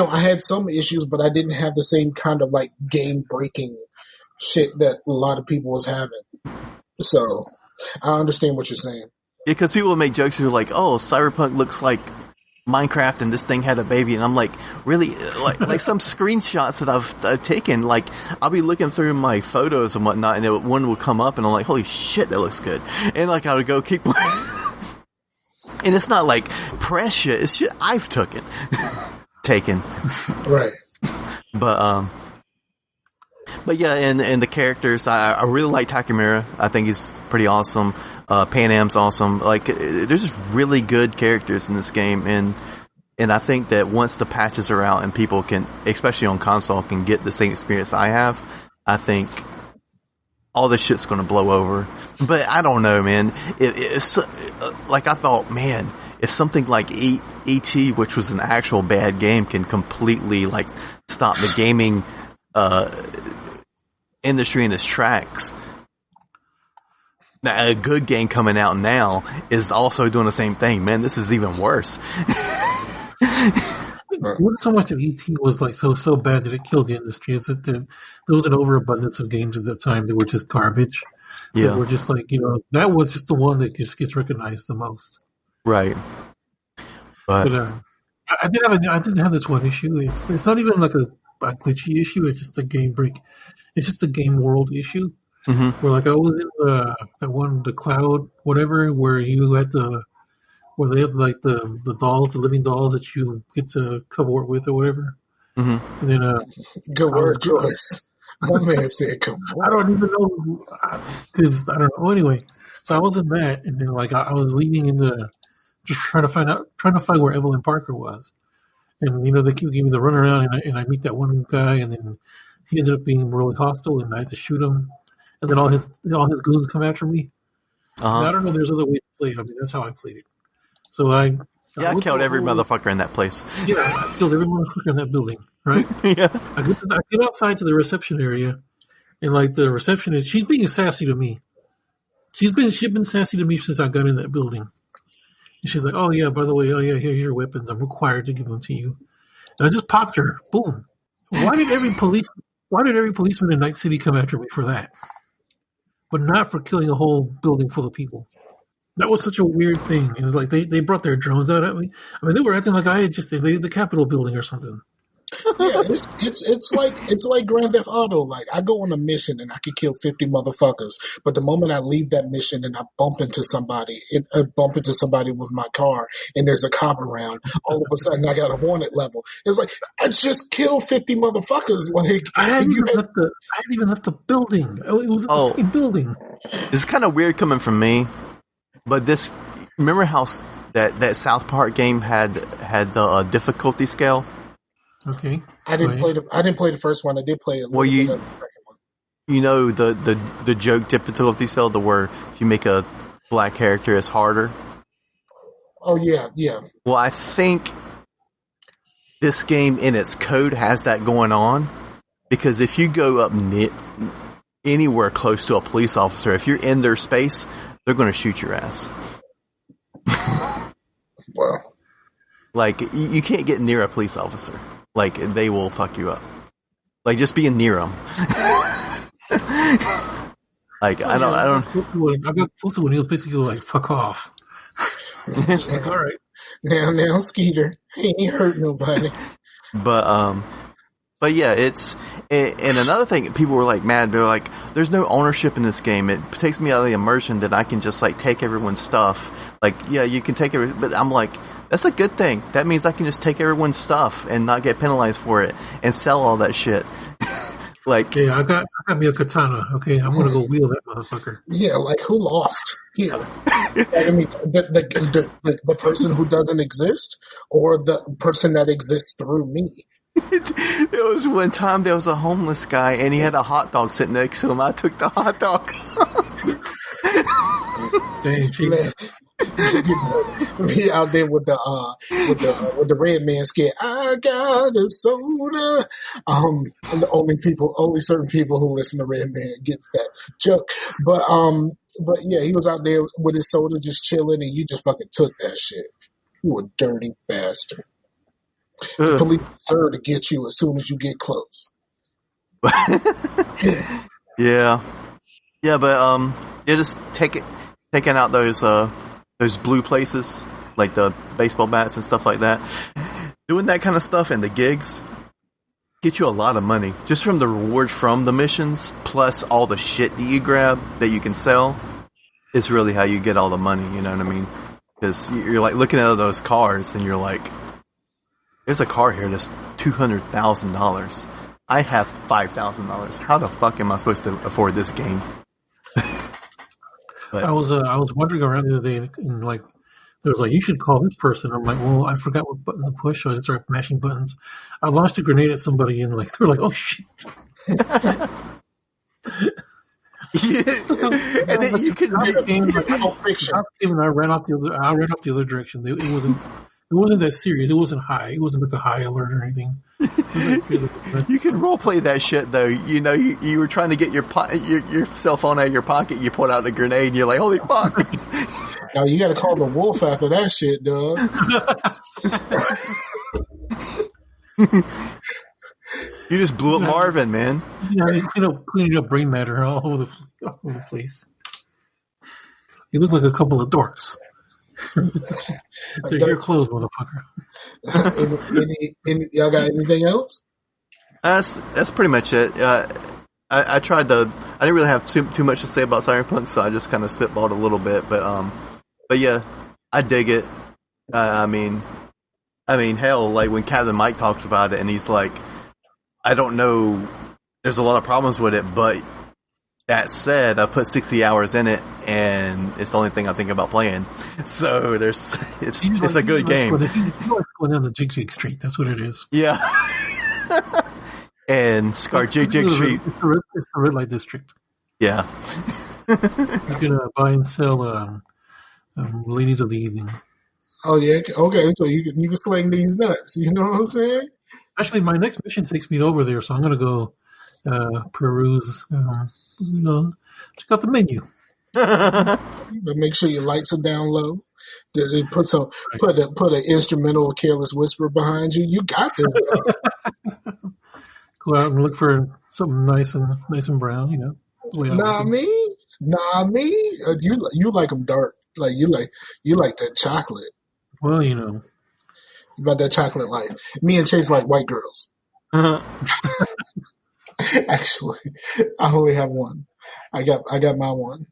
I had some issues, but I didn't have the same kind of like game breaking shit that a lot of people was having. So I understand what you're saying. Yeah, because people make jokes who are like, "Oh, Cyberpunk looks like Minecraft, and this thing had a baby," and I'm like, really, like some screenshots that I've taken. Like, I'll be looking through my photos and whatnot, and one will come up, and I'm like, "Holy shit, that looks good!" And like, I would go keep. And it's not like precious; it's shit I've taken. Right. But yeah, and the characters, I really like Takemura. I think he's pretty awesome. Pan Am's awesome. Like, there's just really good characters in this game, and I think that once the patches are out and people can, especially on console, can get the same experience I have, I think all this shit's gonna blow over. But I don't know, man. It's like I thought, man, if something like E.T., which was an actual bad game, can completely like stop the gaming industry in its tracks. Now, a good game coming out now is also doing the same thing. Man, this is even worse. It wasn't so much that E.T. was like so bad that it killed the industry. It's that there was an overabundance of games at that time that were just garbage. Yeah, that were just like, that was just the one that just gets recognized the most. Right. But I did have this one issue. It's not even like a glitchy issue. It's just a game break. It's just a game world issue. Mm-hmm. Where like I was in the cloud, whatever, where you had where they have like the dolls, the living dolls that you get to covert with or whatever. Mm-hmm. And then good word choice. One man said covert. I don't even know, because I don't know. Anyway, so I was in that, and then like I was leaving just trying to find where Evelyn Parker was, and they keep giving me the runaround, and I meet that one guy, and then he ended up being really hostile, and I had to shoot him, and then all his goons come after me. Uh-huh. I don't know. There's other ways to play it. I mean, that's how I played it. So I killed every motherfucker in that place. Yeah, I killed every motherfucker in that building. Right? Yeah. I get outside to the reception area, and like the receptionist, she's being sassy to me. She's been sassy to me since I got in that building. And she's like, "Oh yeah, by the way, here's your weapons. I'm required to give them to you." And I just popped her. Boom. Why did every policeman in Night City come after me for that? But not for killing a whole building full of people. That was such a weird thing. And it's like they brought their drones out at me. I mean, they were acting like I had just invaded the Capitol building or something. Yeah, it's like Grand Theft Auto. Like I go on a mission and I can kill 50 motherfuckers, but the moment I leave that mission and I bump into somebody with my car, and there's a cop around, all of a sudden I got a wanted level. It's like I just killed 50 motherfuckers. Like I hadn't even left the building. Oh, it was the same building. It's kind of weird coming from me, but remember how that South Park game had the difficulty scale? Okay. I didn't play the first one. I did play a little bit of the second one. You know the joke difficulty scale, where if you make a black character, it's harder. Oh yeah. Well, I think this game in its code has that going on, because if you go up anywhere close to a police officer, if you're in their space, they're going to shoot your ass. Well, like you can't get near a police officer. Like they will fuck you up. Like just being near them. Like I don't. I got close to when he was basically like fuck off. Like, all right. Now, Skeeter, he ain't hurt nobody. But yeah, and another thing, people were like mad. They're like, "There's no ownership in this game. It takes me out of the immersion that I can just like take everyone's stuff. Like, yeah, you can take it, but I'm like, that's a good thing. That means I can just take everyone's stuff and not get penalized for it and sell all that shit." Like, yeah, I got me a katana. Okay, I'm gonna go wield that motherfucker. Yeah, like who lost here? I mean, the person who doesn't exist, or the person that exists through me. There was one time there was a homeless guy and he had a hot dog sitting next to him. I took the hot dog. Dang, jeez. Me out there with the red man skin. I got a soda. And only certain people who listen to Red Man gets that joke. But yeah, he was out there with his soda just chilling, and you just fucking took that shit. You a dirty bastard. The police deserve to get you as soon as you get close. Yeah, but just taking out those blue places, like the baseball bats and stuff like that. Doing that kind of stuff and the gigs get you a lot of money just from the rewards from the missions, plus all the shit that you grab that you can sell. It's really how you get all the money. You know what I mean? Because you're like looking at those cars and you're like, there's a car here that's $200,000. I have $5,000. How the fuck am I supposed to afford this game? But I was wandering around the other day, and like there was like, you should call this person. I'm like, well, I forgot what button to push, so I started mashing buttons. I launched a grenade at somebody, and like they were like, oh shit. And then you can I ran off the other direction. It wasn't that serious. It wasn't high. It wasn't like a high alert or anything. You can roleplay that shit though. You know, you were trying to get your cell phone out of your pocket. You pulled out a grenade. And you're like, holy fuck! Now you got to call the wolf after that shit, dog. You just blew up Marvin, man. Yeah, cleaning up brain matter all over the place. You look like a couple of dorks. They're your clothes, motherfucker. Y'all got anything else? That's pretty much it. I tried I didn't really have too much to say about Cyberpunk, so I just kind of spitballed a little bit. But yeah, I dig it. I mean, hell, like when Captain Mike talks about it, and he's like, I don't know, there's a lot of problems with it, but that said, I put 60 hours in it, and it's the only thing I think about playing. So it's a good game. You like going down the Jig Street. That's what it is. Yeah. And Scar Jig Street. It's the red light district. Yeah. You can buy and sell ladies of the evening. Oh yeah, okay. So you can sling these nuts. You know what I'm saying? Actually, my next mission takes me over there, so I'm going to go peruse. Check out the menu. But make sure your lights are down low. Put an instrumental Careless Whisper behind you. You got this. Go out and look for something nice and brown. Nah, me. You like them dark. Like you like that chocolate. Well, you got that chocolate life. Me and Chase like white girls. Actually, I only have one. I got my one.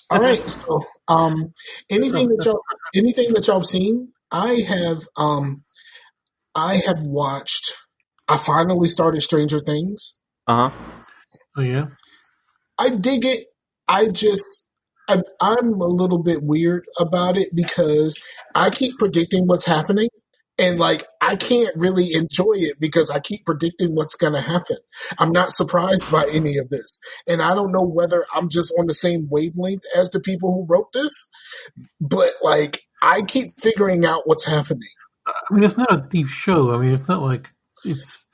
All right. So, anything that y'all have seen, I have watched. I finally started Stranger Things. Uh huh. Oh yeah. I dig it. I'm a little bit weird about it because I keep predicting what's happening. And like, I can't really enjoy it because I keep predicting what's going to happen. I'm not surprised by any of this. And I don't know whether I'm just on the same wavelength as the people who wrote this, but like, I keep figuring out what's happening. I mean, it's not a deep show. I mean, it's not like it's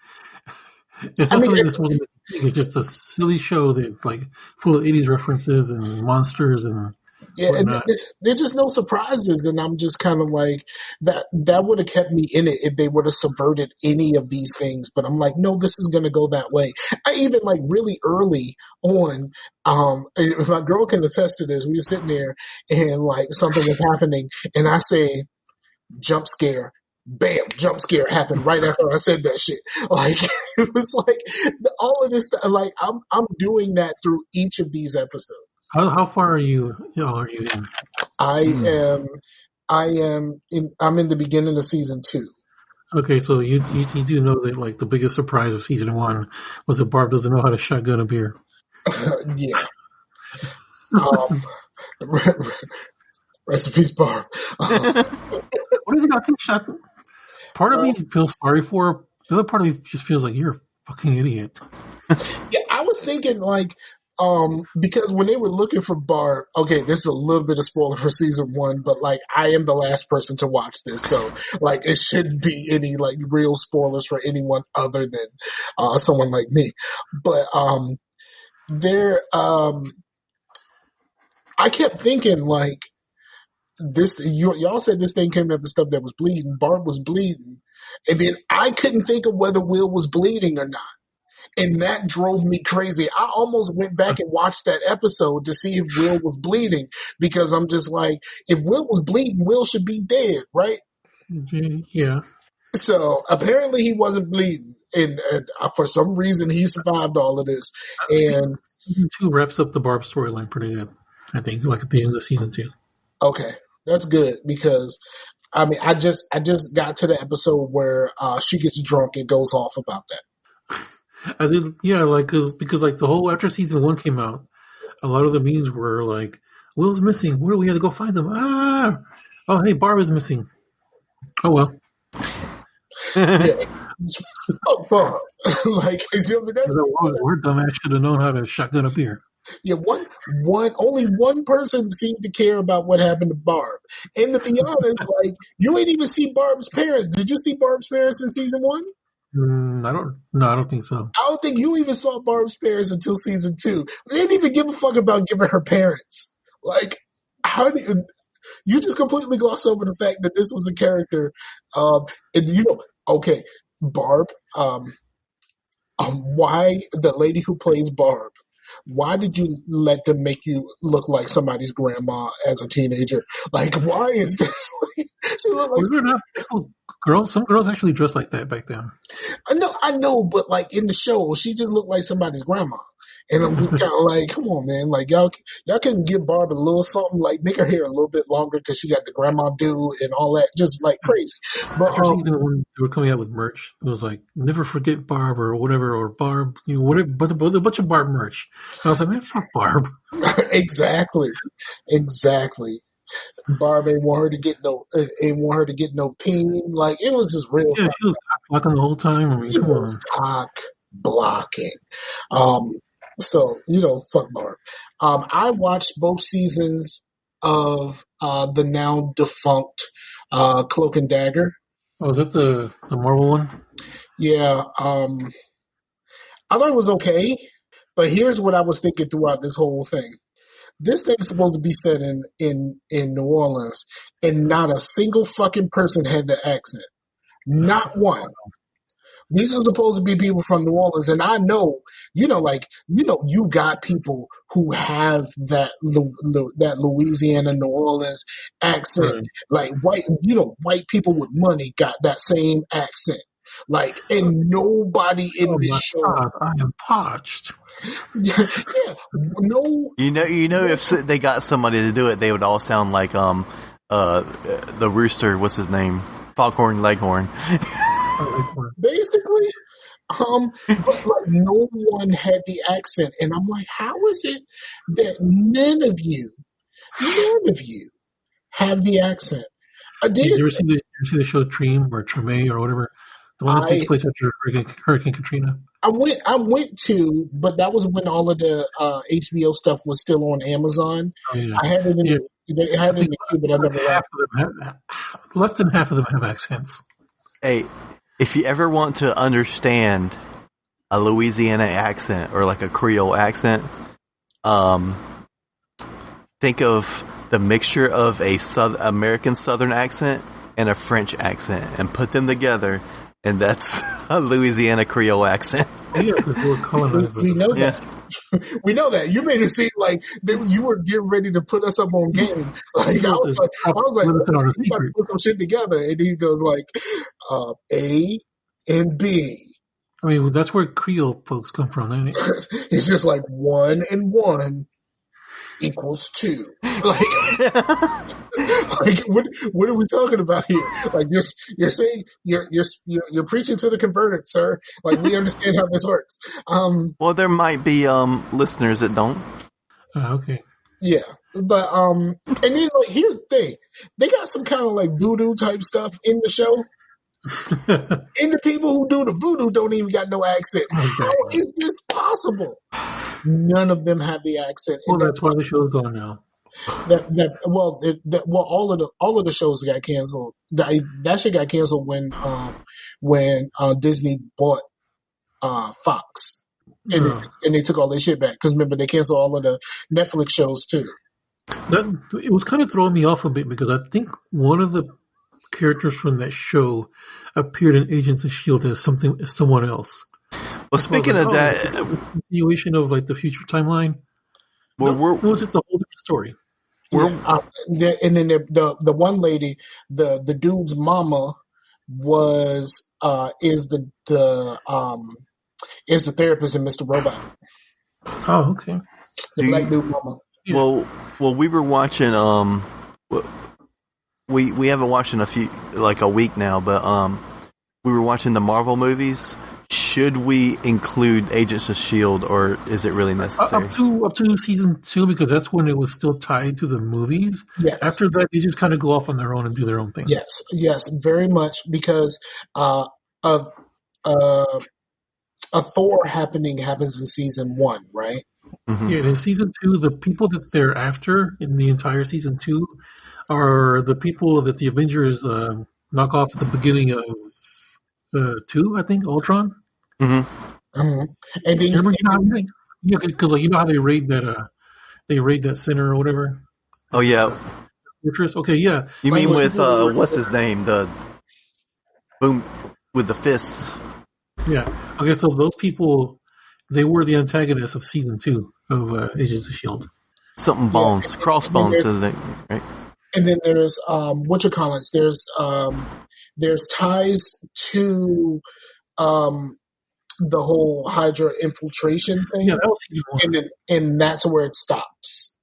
not something that's really it's just a silly show that's like full of 80s references and monsters and whatnot. And there's just no surprises, and I'm just kind of like that would have kept me in it if they would have subverted any of these things. But I'm like, no, this is going to go that way. I even like really early on, my girl can attest to this. We were sitting there and like something was happening, and I say, jump scare. Bam, jump scare happened right after I said that shit. Like, it was like all of this stuff. Like, I'm doing that through each of these episodes. How far are you in? I'm in the beginning of season 2. Okay, so you do know that like the biggest surprise of season 1 was that Barb doesn't know how to shotgun a beer. Yeah. Rest in peace, Barb. What is it about this shot? Part of me feels sorry for her. The other part of me just feels like you're a fucking idiot. Yeah, I was thinking like, because when they were looking for Barb, okay, this is a little bit of spoiler for season 1, but like I am the last person to watch this, so like it shouldn't be any like real spoilers for anyone other than someone like me. But I kept thinking like this. Y'all said this thing came after stuff that was bleeding. Barb was bleeding, and then I couldn't think of whether Will was bleeding or not. And that drove me crazy. I almost went back and watched that episode to see if Will was bleeding because I'm just like, if Will was bleeding, Will should be dead, right? Yeah. So apparently he wasn't bleeding. And for some reason, he survived all of this. And season 2 wraps up the Barb storyline pretty good, I think, like at the end of season 2. Okay, that's good because I mean, I just got to the episode where she gets drunk and goes off about that. I did, yeah, like because like the whole after season 1 came out, a lot of the memes were like, "Will's missing. Where do we have to go find him?" Ah, oh hey, Barb is missing. Oh well. Yeah. Oh, Barb. Like, you know, we're dumbass should have known how to shotgun a beer. Yeah, only one person seemed to care about what happened to Barb. And to be honest, like you ain't even see Barb's parents. Did you see Barb's parents in season 1? I don't think so. I don't think you even saw Barb's parents until season 2. They didn't even give a fuck about giving her parents. Like, how do you just completely gloss over the fact that this was a character? And you know, okay, Barb. Why the lady who plays Barb? Why did you let them make you look like somebody's grandma as a teenager? Like, why is this? She looked like girls. Some girls actually dressed like that back then. I know, but like in the show, she just looked like somebody's grandma. And I'm just kind of like, come on, man. Like, y'all can give Barb a little something, like make her hair a little bit longer because she got the grandma do and all that, just like crazy. But season 1, they were coming out with merch. It was like, never forget Barb or whatever, or Barb, you know, whatever, but a bunch of Barb merch. And I was like, man, fuck Barb. Exactly. Barb ain't want her to get no ping. Like, it was just real. Yeah, she was cock blocking the whole time. I mean, she come was on. cock blocking. So, you know, fuck Barb. I watched both seasons of the now defunct Cloak and Dagger. Oh, is that the Marvel one? Yeah. I thought it was okay, but here's what I was thinking throughout this whole thing. This thing's supposed to be set in New Orleans, and not a single fucking person had the accent. Not one. These are supposed to be people from New Orleans, and I know, you got people who have that Louisiana, New Orleans accent. Right. Like white people with money got that same accent. Like, and nobody in Oh this my show. God, I am parched. Yeah, no. If they got somebody to do it, they would all sound like the rooster. What's his name? Foghorn Leghorn. Basically, but like no one had the accent, and I'm like, how is it that none of you have the accent? I You did. ever see the show Treem or Treme or whatever? The one that takes place after Hurricane Katrina? I went to, but that was when all of the HBO stuff was still on Amazon. Oh, yeah. I had it in the queue, but I never watched. Less than half of them have accents. Hey, if you ever want to understand a Louisiana accent or like a Creole accent, think of the mixture of a American Southern accent and a French accent and put them together, and that's a Louisiana Creole accent. Yeah, because we're colonized. We know that. We know that. You made it seem like you were getting ready to put us up on game. Like I was like, you got to put some shit together, and he goes like, A and B. I mean, that's where Creole folks come from, isn't it? It's just like 1 and 1 equals 2. Like, what are we talking about here? Like you're saying you're preaching to the converted, sir. Like we understand how this works. Well, there might be listeners that don't. Okay. Yeah, but and then like here's the thing, they got some kind of like voodoo type stuff in the show. And the people who do the voodoo don't even got no accent. How is this possible? None of them have the accent. Well, that's why the show's gone now. All of the shows got canceled. That shit got canceled when Disney bought Fox, and they took all their shit back. Because remember, they canceled all of the Netflix shows too. It was kind of throwing me off a bit because I think one of the characters from that show appeared in Agents of S.H.I.E.L.D. as someone else. Well, speaking of that, continuation of like the future timeline. Well, it's just a whole different story. And then the one lady, the dude's mama is the therapist in Mr. Robot. Oh, okay. The black dude mama. Yeah. Well, we were watching. We haven't watched in a week now, but we were watching the Marvel movies. Should we include Agents of S.H.I.E.L.D. or is it really necessary? Up to season 2, because that's when it was still tied to the movies. Yes. After that, they just kind of go off on their own and do their own thing. Yes, very much, because a Thor happens in season 1, right? Mm-hmm. Yeah, and in season 2, the people that they're after in the entire season 2 are the people that the Avengers knock off at the beginning of 2, I think, Ultron. Mm-hmm. Mm-hmm. And then because you know how they raid that center or whatever. Oh yeah. Fortress. Okay, yeah. You mean with what's his name? The boom with the fists. Yeah. Okay, so those people, they were the antagonists of season 2 of Agents of S.H.I.E.L.D. Something bones, crossbones, right? And then there's there's ties to the whole Hydra infiltration thing. Yeah, that was season 1. And that's where it stops.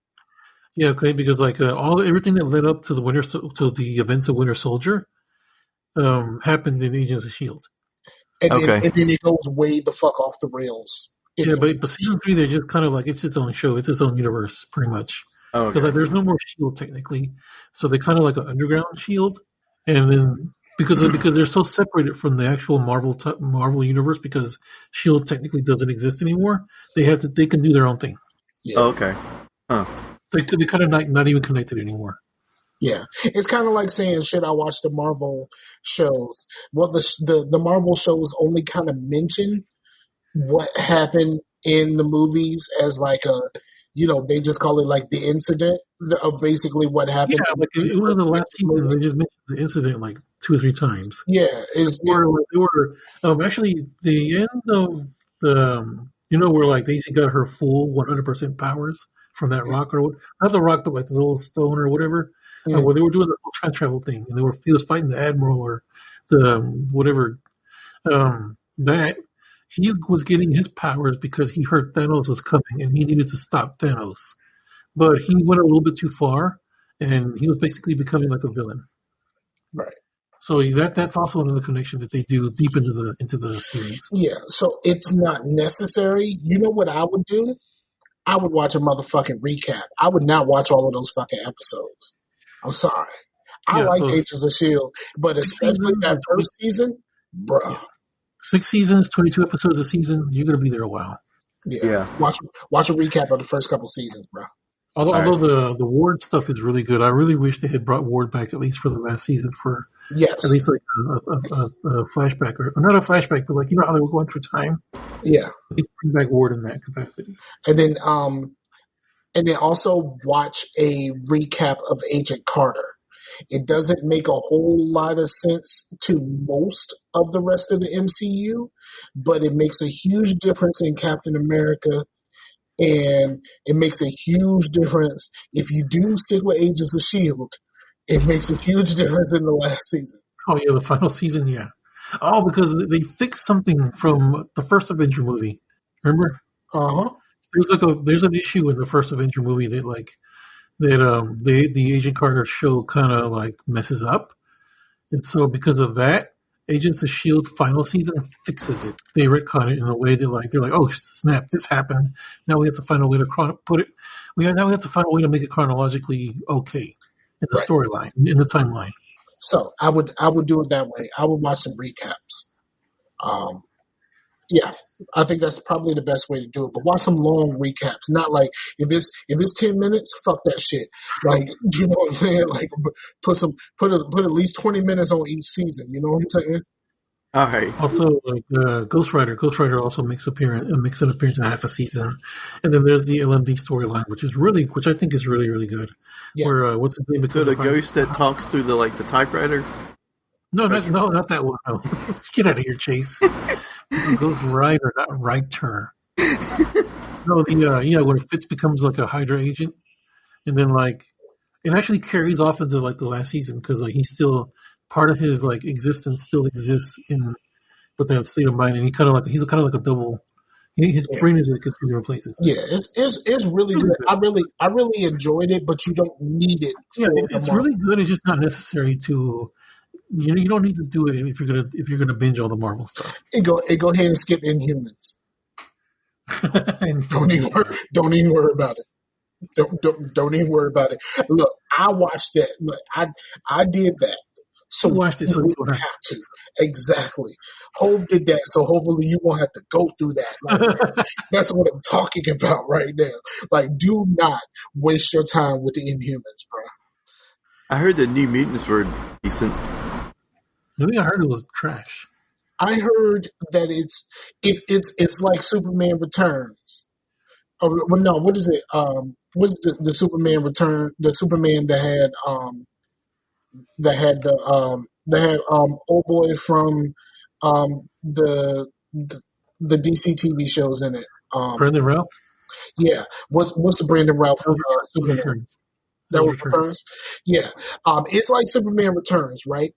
Yeah, okay, because like everything that led up to the events of Winter Soldier happened in Agents of S.H.I.E.L.D. And then it goes way the fuck off the rails. Yeah, but season 3, they're just kind of like, it's its own show, it's its own universe, pretty much. Oh, because there's no more S.H.I.E.L.D. technically, so they kind of like an underground S.H.I.E.L.D. And then because they're so separated from the actual Marvel universe, because S.H.I.E.L.D. technically doesn't exist anymore, they can do their own thing. Yeah. Oh, okay. Huh. They kind of not even connected anymore. Yeah, it's kind of like saying, should I watch the Marvel shows? Well, the Marvel shows only kind of mention what happened in the movies as like they just call it like the incident of basically what happened. Yeah, like it was the last season. They just mentioned the incident like 2 or 3 times. Yeah, they were actually the end of the where like Daisy got her full 100% powers from that rock, or not the rock, but like the little stone or whatever. Where they were doing the whole time travel thing, and he was fighting the admiral or the whatever that he was getting his powers because he heard Thanos was coming and he needed to stop Thanos. But he went a little bit too far, and he was basically becoming like a villain. Right. So that's also another connection that they do deep into the series. Yeah, so it's not necessary. You know what I would do? I would watch a motherfucking recap. I would not watch all of those fucking episodes. I'm sorry. I like Agents of S.H.I.E.L.D., but especially that first season, bruh. 6 seasons, 22 episodes a season, you're going to be there a while. Yeah. Watch a recap of the first couple seasons, bruh. Although the Ward stuff is really good. I really wish they had brought Ward back at least for the last season for at least like a flashback or not a flashback, but like you know how they were going through time. Yeah, they bring back Ward in that capacity. And then also watch a recap of Agent Carter. It doesn't make a whole lot of sense to most of the rest of the MCU, but it makes a huge difference in Captain America. And it makes a huge difference if you do stick with Agents of S.H.I.E.L.D. It makes a huge difference in the last season. Oh, yeah, the final season, yeah. Oh, because they fixed something from the first Avenger movie. Remember? Uh-huh. There's an issue in the first Avenger movie that the Agent Carter show kind of like messes up. And so because of that, Agents of S.H.I.E.L.D. final season fixes it. They retcon it in a way they're like, oh snap, this happened. Now we have to find a way to put it. Now we have to find a way to make it chronologically okay in the storyline, in the timeline. So I would do it that way. I would watch some recaps. Yeah, I think that's probably the best way to do it. But watch some long recaps. Not like if it's 10 minutes, fuck that shit. Like, you know what I'm saying? Like put at least 20 minutes on each season. You know what I'm saying? All right. Also, like Ghost Rider. Ghost Rider also makes an appearance in half a season, and then there's the LMD storyline, which I think is really really good. Yeah. Where what's the name? So the ghost that talks through the typewriter. No, not that one. No. Get out of here, Chase. Ghost Rider, not Writer. No, when Fitz becomes like a Hydra agent, and then like it actually carries off into like the last season because like he's still part of his like existence still exists in with that state of mind, and he's kind of like a double. His brain is in two different places. Yeah, it's really good. I really enjoyed it, but you don't need it. It's really good. It's just not necessary to. You don't need to do it if you're gonna binge all the Marvel stuff. Go ahead and skip Inhumans. Don't even worry about it. Don't even worry about it. Look, I watched that. Look, I did that. So you watched it, so you don't have to. Exactly. Hope did that, so hopefully you won't have to go through that. Like, that's what I'm talking about right now. Like, do not waste your time with the Inhumans, bro. I heard the New Mutants were decent. I heard it was trash. I heard that it's like Superman Returns. Oh, well, no, what is it? What's the Superman Return? The Superman that had old boy from the DC TV shows in it. Brandon Routh. Yeah, what's the Brandon Routh Superman? That was Returns. Yeah, it's like Superman Returns, right?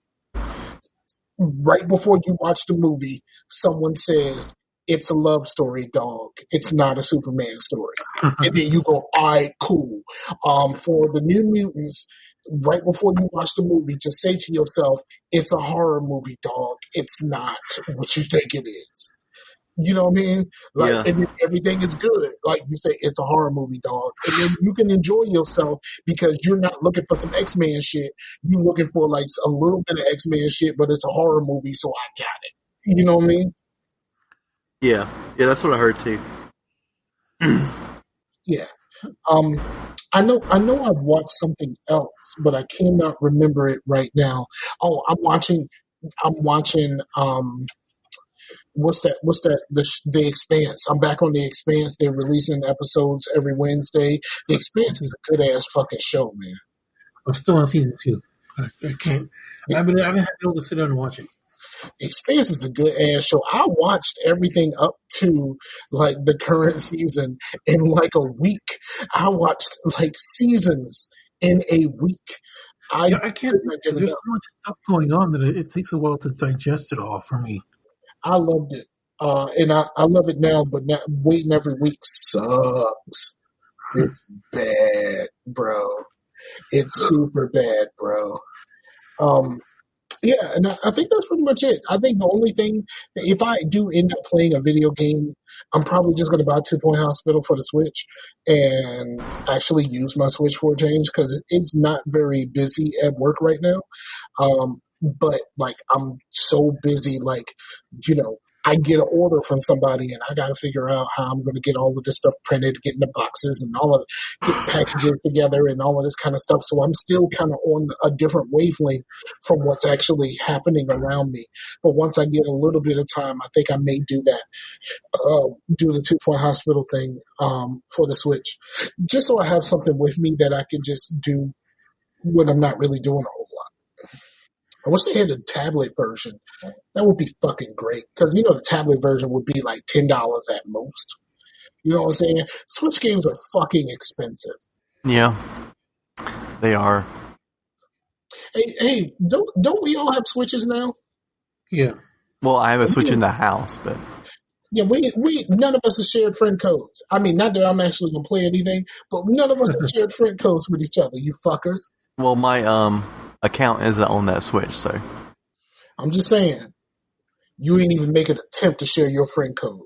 Right before you watch the movie, someone says, it's a love story, dog. It's not a Superman story. And then you go, all right, cool. For the New Mutants, right before you watch the movie, just say to yourself, it's a horror movie, dog. It's not what you think it is. You know what I mean? Like, yeah. And everything is good. Like you say, it's a horror movie, dog. And then you can enjoy yourself because you're not looking for some X-Men shit. You're looking for like a little bit of X-Men shit, but it's a horror movie, so I got it. You know what I mean? Yeah, that's what I heard too. Yeah. I know I've watched something else, but I cannot remember it right now. Oh, I'm watching what's that? The Expanse. I'm back on The Expanse. They're releasing episodes every Wednesday. The Expanse is a good ass fucking show, man. I'm still on season 2. I can't. I haven't been able to sit down and watch it. The Expanse is a good ass show. I watched everything up to like the current season in like a week. I watched like seasons in a week. I can't. There's so much stuff going on that it takes a while to digest it all for me. I loved it. And I love it now, but now, waiting every week sucks. It's bad, bro. It's super bad, bro. Um, yeah, and I think that's pretty much it. I think the only thing, if I do end up playing a video game, I'm probably just going to buy 2 Point Hospital for the Switch and actually use my Switch for a change because it's not very busy at work right now. But like I'm so busy, like, you know, I get an order from somebody and I got to figure out how I'm going to get all of this stuff printed, get in the boxes and all of get packages together and all of this kind of stuff. So I'm still kind of on a different wavelength from what's actually happening around me. But once I get a little bit of time, I think I may do that, do the 2 Point Hospital thing for the Switch, just so I have something with me that I can just do when I'm not really doing a whole lot. I wish they had a tablet version. That would be fucking great. Because, you know, the tablet version would be like $10 at most. You know what I'm saying? Switch games are fucking expensive. Yeah, they are. Hey, don't we all have Switches now? Yeah. Well, I have a Switch in the house, but yeah, we none of us have shared friend codes. I mean, not that I'm actually gonna play anything, but none of us have shared friend codes with each other. You fuckers. Well, my account isn't on that Switch, so I'm just saying, you ain't even make an attempt to share your friend code.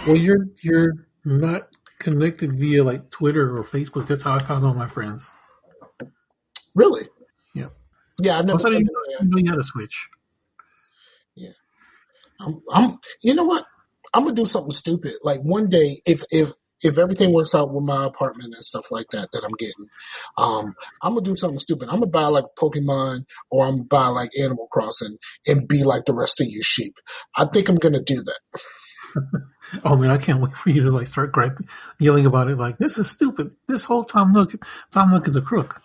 Well, you're not connected via like Twitter or Facebook. That's how I found all my friends. Really? Yeah. Yeah, I've never. Also, you know you had a Switch. Yeah. I'm. You know what? I'm gonna do something stupid. Like one day, if everything works out with my apartment and stuff like that I'm getting, I'm gonna do something stupid. I'm gonna buy like Pokemon or I'm gonna buy like Animal Crossing and be like the rest of you sheep. I think I'm gonna do that. Oh man, I can't wait for you to like start yelling about it. Like, this is stupid. This whole Tom Nook is a crook.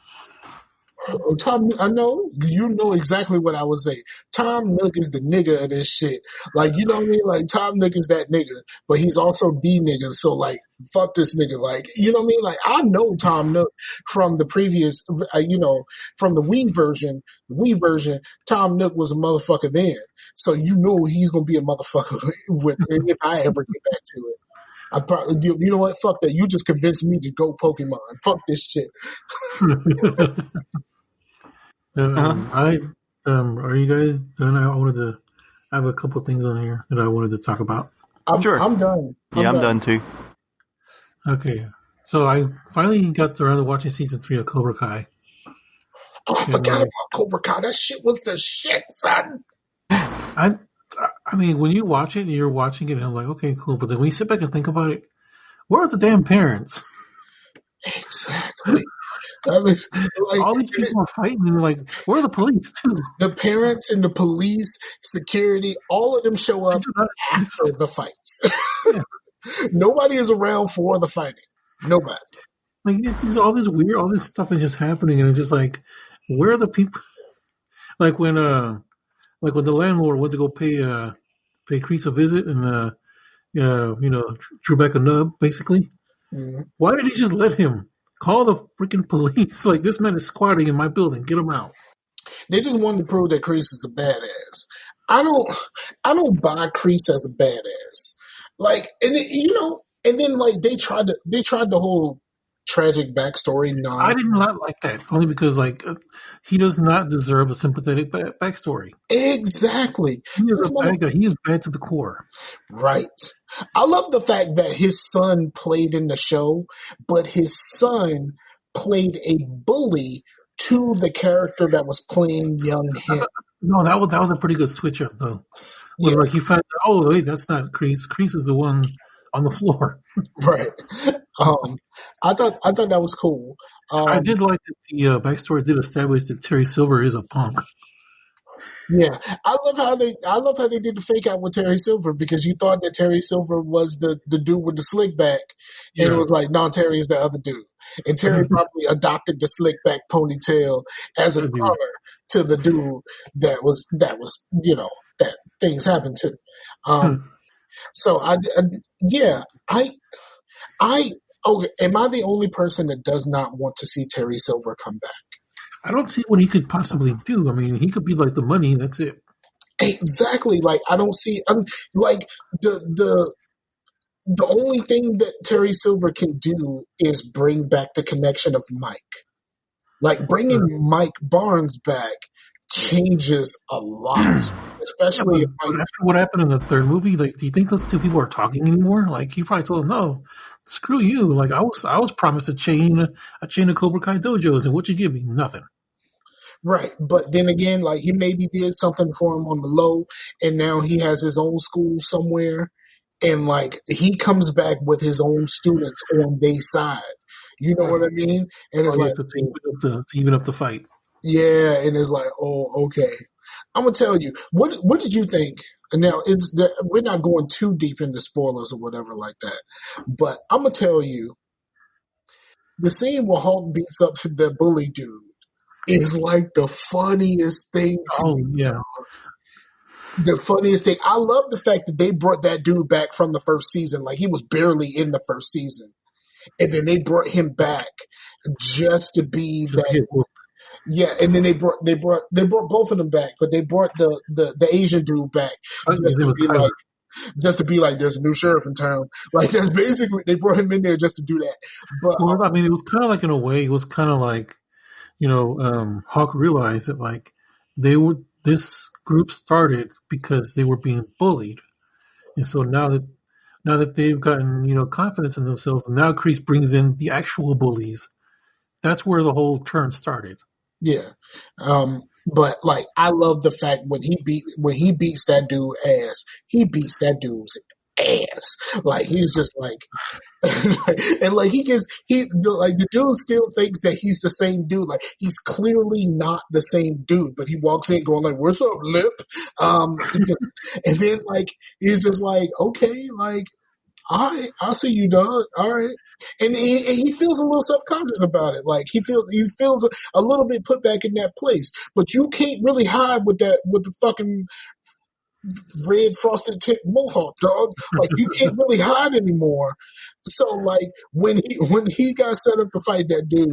Tom, I know you know exactly what I would say. Tom Nook is the nigga of this shit. Like, you know what I mean? Like, Tom Nook is that nigga, but he's also the nigga. So, like, fuck this nigga. Like, you know what I mean? Like, I know Tom Nook from the previous, from the Wii version. The Wii version, Tom Nook was a motherfucker then. So you know he's gonna be a motherfucker if I ever get back to it. I probably, you know what? Fuck that. You just convinced me to go Pokemon. Fuck this shit. Are you guys done? I have a couple things on here that I wanted to talk about. Sure. I'm done. I'm done too. Okay, so I finally got around to watching season 3 of Cobra Kai. Oh, I forgot about Cobra Kai. That shit was the shit, son. I mean, when you watch it, you're watching it, and I'm like, okay, cool. But then when you sit back and think about it, where are the damn parents? Exactly. Like, all these people are fighting. Like, where are the police too? The parents and the police, security, all of them show up after the fights. Yeah. Nobody is around for the fighting. Nobody. Like, all this stuff is just happening, and it's just like, where are the people? Like when the landlord went to go pay Chris a visit, and drew back a nub basically. Mm-hmm. Why did he just let him? Call the freaking police. Like, this man is squatting in my building. Get him out. They just wanted to prove that Kreese is a badass. I don't buy Kreese as a badass. Like, and then like they tried the whole tragic backstory. I did not like that, only because like he does not deserve a sympathetic backstory. Exactly. He is a bad guy. He is bad to the core. Right. I love the fact that his son played in the show, but his son played a bully to the character that was playing young him. No, that was a pretty good switch up though. When like you found out, oh wait, that's not Kreese. Kreese is the one on the floor. Right. I thought that was cool. I did like that the backstory did establish that Terry Silver is a punk. Yeah, I love how they did the fake out with Terry Silver, because you thought that Terry Silver was the dude with the slick back, and it was like, no, Terry is the other dude, and Terry probably adopted the slick back ponytail as a color to the dude that was that things happened to. So am I the only person that does not want to see Terry Silver come back? I don't see what he could possibly do. I mean, he could be like the money. That's it. Exactly. Like I don't see. Like the only thing that Terry Silver can do is bring back the connection of Mike. Like bringing Mike Barnes back changes a lot, especially if but after what happened in the third movie, like, do you think those two people are talking anymore? Like, he probably told them, "No, screw you." Like, I was promised a chain of Cobra Kai dojos, and what you give me? Nothing. right. But then again, like he maybe did something for him on the low, and now he has his own school somewhere, and like he comes back with his own students on their side. You know what I mean? And it's like, to even up the fight. yeah, and it's like, oh, okay. I'm gonna tell you what did you think? Now we're not going too deep into spoilers or whatever like that, but I'm gonna tell you the scene where Hulk beats up the bully dude is like the funniest thing. Yeah, the funniest thing. I love the fact that they brought that dude back from the first season. Like he was barely in the first season, and then they brought him back just to be that. Yeah, and then they brought both of them back, but they brought the Asian dude back just to be like there's a new sheriff in town. Like that's basically they brought him in there just to do that. But I mean, it was kind of like in a way, it was kind of like, Hawk realized that like this group started because they were being bullied, and so now that they've gotten confidence in themselves, now Kreese brings in the actual bullies. That's where the whole turn started. Yeah. But like I love the fact when he beats that dude ass, he beats that dude's ass. Like he's just like and like the dude still thinks that he's the same dude. Like he's clearly not the same dude, but he walks in going like, "What's up, Lip?" And then like he's just like, "Okay, like all right, I'll see you, dog. All right." And he feels a little self-conscious about it. Like he feels a little bit put back in that place. But you can't really hide with the fucking red frosted tip mohawk, dog. Like you can't really hide anymore. So like when he got set up to fight that dude,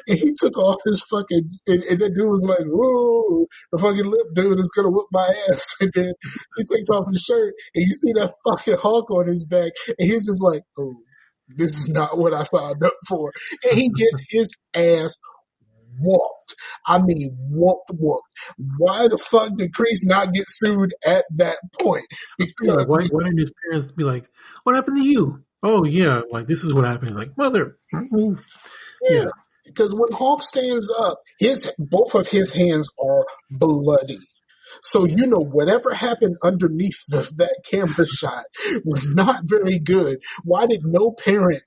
and he took off his fucking and that dude was like, "Ooh, the fucking Lip dude is gonna whip my ass," and then he takes off his shirt, and you see that fucking hawk on his back, and he's just like, "Oh, this is not what I signed up for," and he gets his ass whooped. I mean, whooped. Why the fuck did Kreese not get sued at that point? Because why didn't his parents be like, "What happened to you?" Oh yeah, like this is what happened. Like, mother, move. Yeah, because when Hawk stands up, both of his hands are bloody. So whatever happened underneath that camera shot was not very good. Why did no parent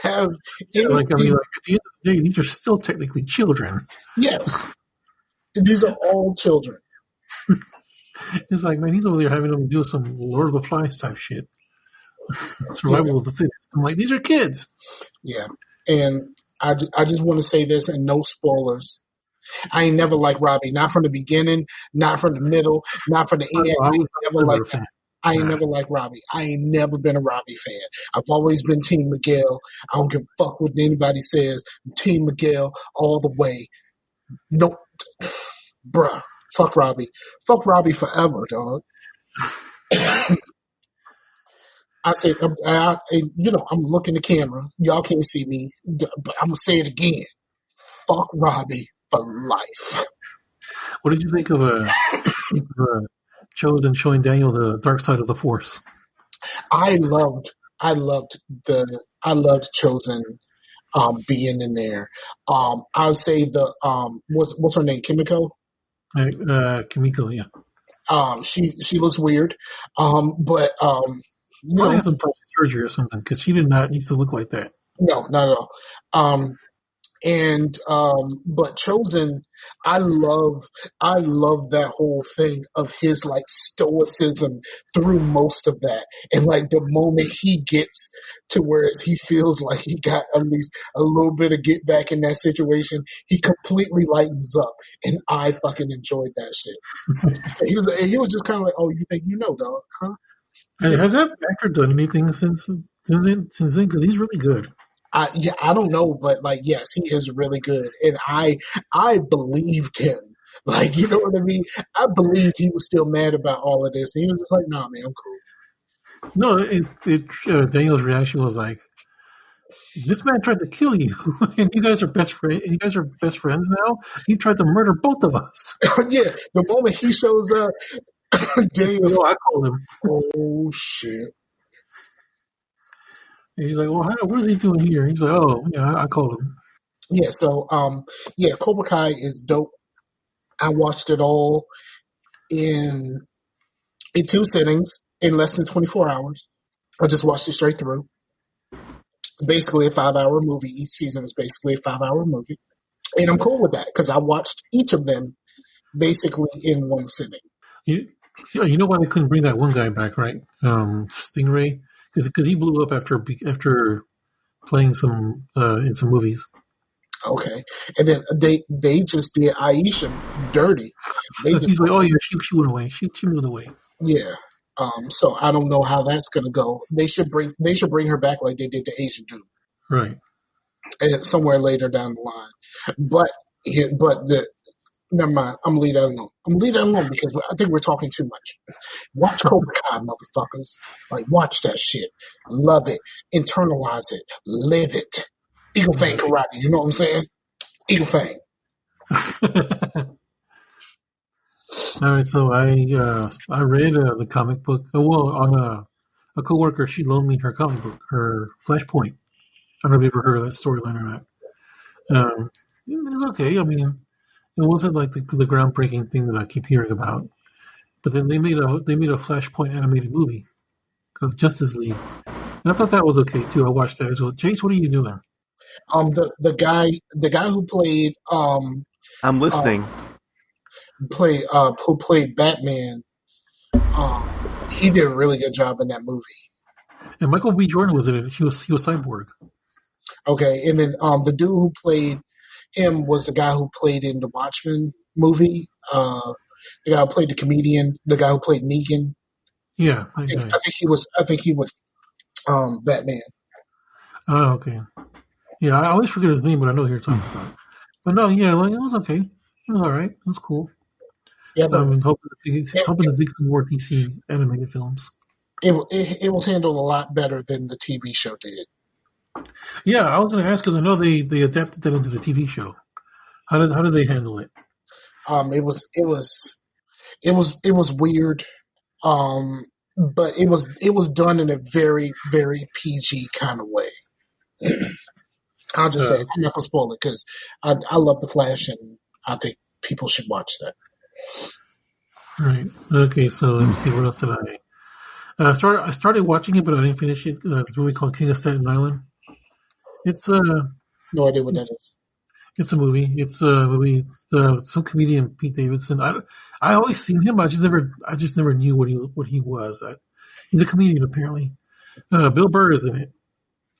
have anything? Like, at the end of the day, these are still technically children. Yes, these are all children. It's like, man, he's over there having them do some Lord of the Flies type shit. Survival of the fittest. I'm like, these are kids. Yeah, and I just want to say this, and no spoilers. I ain't never liked Robbie, not from the beginning, not from the middle, not from the end. I ain't never liked Robbie. I ain't never been a Robbie fan. I've always been Team Miguel. I don't give a fuck what anybody says. Team Miguel all the way. No, bruh. Fuck Robbie. Fuck Robbie forever, dog. I say, I'm looking at the camera. Y'all can't see me, but I'm gonna say it again. Fuck Robbie for life. What did you think of Chosen showing Daniel the dark side of the Force? I loved Chosen being in there. I would say what's her name, Kimiko? Kimiko, yeah. She looks weird, but Probably had some plastic surgery or something because she did not used to look like that. No, not at all. But Chosen, I love that whole thing of his like stoicism through most of that, and like the moment he gets to where he feels like he got at least a little bit of get back in that situation, he completely lightens up, and I fucking enjoyed that shit. He was just kind of like, "Oh, you think you know, dog? Huh?" Has that actor done anything since then? Because he's really good. I don't know, but like, yes, he is really good, and I believed him. Like, you know what I mean? I believe he was still mad about all of this. And he was just like, nah, man, I'm cool. No, Daniel's reaction was like, "This man tried to kill you, and you guys are best friends. You guys are best friends now. He tried to murder both of us." Yeah, the moment he shows up, Daniel's Oh, like, I called him. oh, shit. And he's like, "Well, what is he doing here?" He's like, "Oh, yeah, I called him." Yeah, so, yeah, Cobra Kai is dope. I watched it all in 2 sittings in less than 24 hours. I just watched it straight through. It's basically a 5-hour movie. Each season is basically a 5-hour movie. And I'm cool with that because I watched each of them basically in one sitting. You know why they couldn't bring that one guy back, right? Stingray, because he blew up after playing some in some movies. Okay. And then they just did Aisha dirty. He's like, "Oh yeah, she went away. She moved away." Yeah. So I don't know how that's gonna go. They should bring her back like they did the Asian dude. Right. And somewhere later down the line. But never mind. I'm gonna leave that alone. Because I think we're talking too much. Watch Cobra Kai, motherfuckers. Like, watch that shit. Love it. Internalize it. Live it. Eagle Fang Karate. You know what I'm saying? Eagle Fang. All right, so I read the comic book. Well, on a coworker, she loaned me her comic book, her Flashpoint. I don't know if you ever heard of that storyline or not. It was okay. I mean, it wasn't like the groundbreaking thing that I keep hearing about. But then they made a Flashpoint animated movie of Justice League, and I thought that was okay too. I watched that as well. Chase, what are you doing? The guy who played I'm listening. who played Batman, he did a really good job in that movie. And Michael B. Jordan was in it. He was Cyborg. Okay, and then the dude who played him was the guy who played in the Watchmen movie. The guy who played the comedian, the guy who played Negan. Yeah, I think he was Batman. Oh, okay. Yeah, I always forget his name, but I know who you're talking about. But no, yeah, like, it was okay. It was all right. It was cool. Yeah, but I'm hoping to dig some more DC animated films. it was handled a lot better than the TV show did. Yeah, I was going to ask because I know they adapted that into the TV show. How did they handle it? It was weird, but it was done in a very, very PG kind of way. I'll just say it. I'm not gonna spoil it because I love the Flash and I think people should watch that. Right. Okay. So let me see. What else did I started watching it, but I didn't finish it. It's a movie called King of Staten Island. It's No idea what that is. It's a movie. It's a movie. Some comedian, Pete Davidson. I always seen him. I just never knew what he was. He's a comedian apparently. Bill Burr is in it.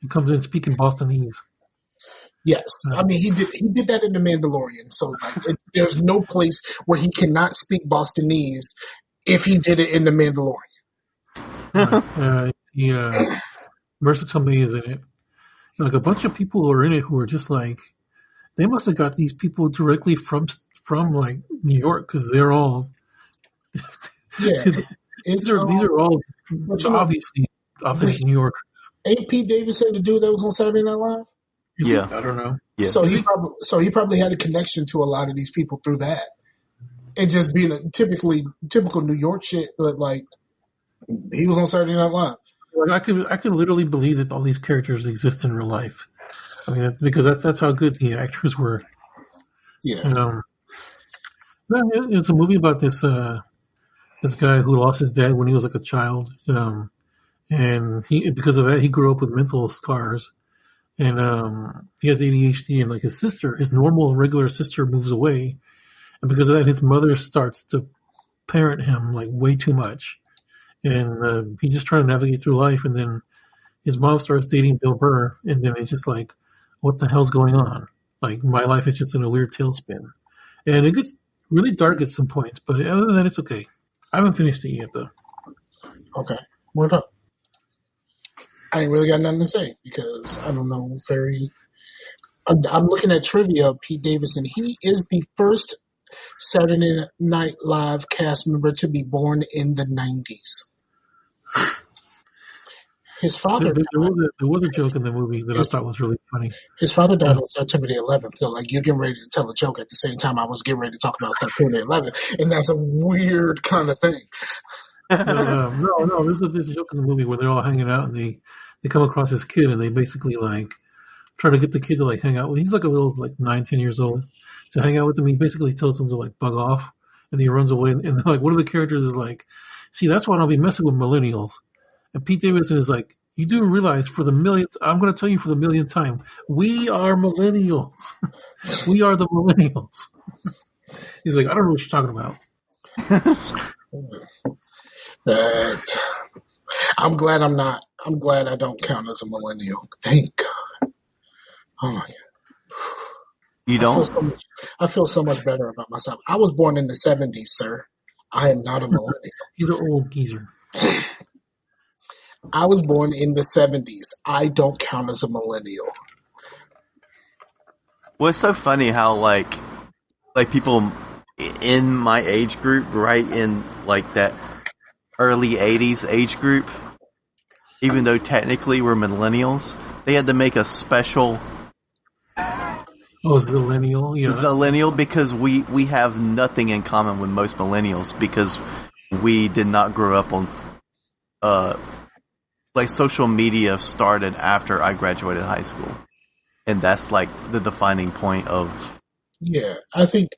He comes in speaking Bostonese. Yes, I mean he did that in The Mandalorian. So like, there's no place where he cannot speak Bostonese if he did it in The Mandalorian. Marissa Tomei is in it. Like a bunch of people who are in it who are just like, they must have got these people directly from like New York because they're all these are all obviously authentic New Yorkers. Ain't Pete Davidson the dude that was on Saturday Night Live? Yeah, I don't know. Yeah. So he probably had a connection to a lot of these people through that, and just being a typical New York shit. But like, he was on Saturday Night Live. Like I could literally believe that all these characters exist in real life. I mean, because that's how good the actors were. Yeah. It's a movie about this guy who lost his dad when he was like a child, and because of that he grew up with mental scars. And he has ADHD, and like his normal, regular sister moves away, and because of that, his mother starts to parent him like way too much, and he's just trying to navigate through life. And then his mom starts dating Bill Burr, and then it's just like, what the hell's going on? Like my life is just in a weird tailspin, and it gets really dark at some points. But other than that, it's okay. I haven't finished it yet, though. Okay, word up. I ain't really got nothing to say because I don't know I'm looking at trivia of Pete Davidson. He is the first Saturday Night Live cast member to be born in the 90s. His father There died. was a joke in the movie that I thought was really funny. His father died on September the 11th. So, like, you're getting ready to tell a joke at the same time I was getting ready to talk about September the 11th, and that's a weird kind of thing. No. There's a joke in the movie where they're all hanging out and they come across this kid and they basically like try to get the kid to like hang out with. He's like a little like 9-10 years old to hang out with him. He basically tells him to like bug off, and he runs away. And like one of the characters is like, "See, that's why I don't be messing with millennials." And Pete Davidson is like, "You do realize for the millionth, I'm going to tell you for the millionth time, we are millennials. We are the millennials." He's like, "I don't know what you're talking about." That I'm glad I'm not. I'm glad I don't count as a millennial. Thank God. Oh my God. You don't? I feel so much better about myself. I was born in the 70s, sir. I am not a millennial. He's an old geezer. I was born in the 70s. I don't count as a millennial. Well, it's so funny how like people in my age group, right in like that early 80s age group, even though technically we're millennials, they had to make a special Zillennial, yeah. Zillennial because we have nothing in common with most millennials because we did not grow up on like social media started after I graduated high school. And that's like the defining point of. Yeah, I think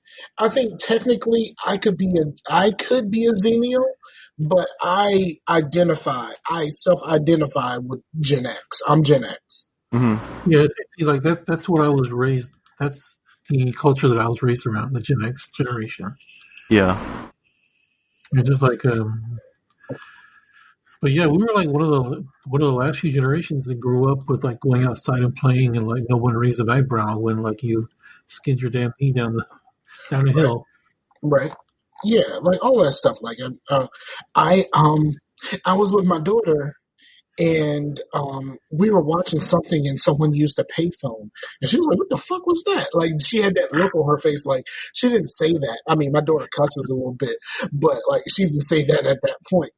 technically I could be a Xennial, but I self-identify with Gen X. I'm Gen X. Mm-hmm. Yeah, see, like that's what I was raised. That's the culture that I was raised around, the Gen X generation. Yeah. And just like, but yeah, we were like one of the last few generations that grew up with like going outside and playing, and like no one raised an eyebrow when like you skinned your damn knee down the hill. Right. Yeah, like all that stuff. Like I was with my daughter, and we were watching something, and someone used a payphone, and she was like, "What the fuck was that?" Like she had that look on her face, like she didn't say that. I mean, my daughter cusses a little bit, but like she didn't say that at that point.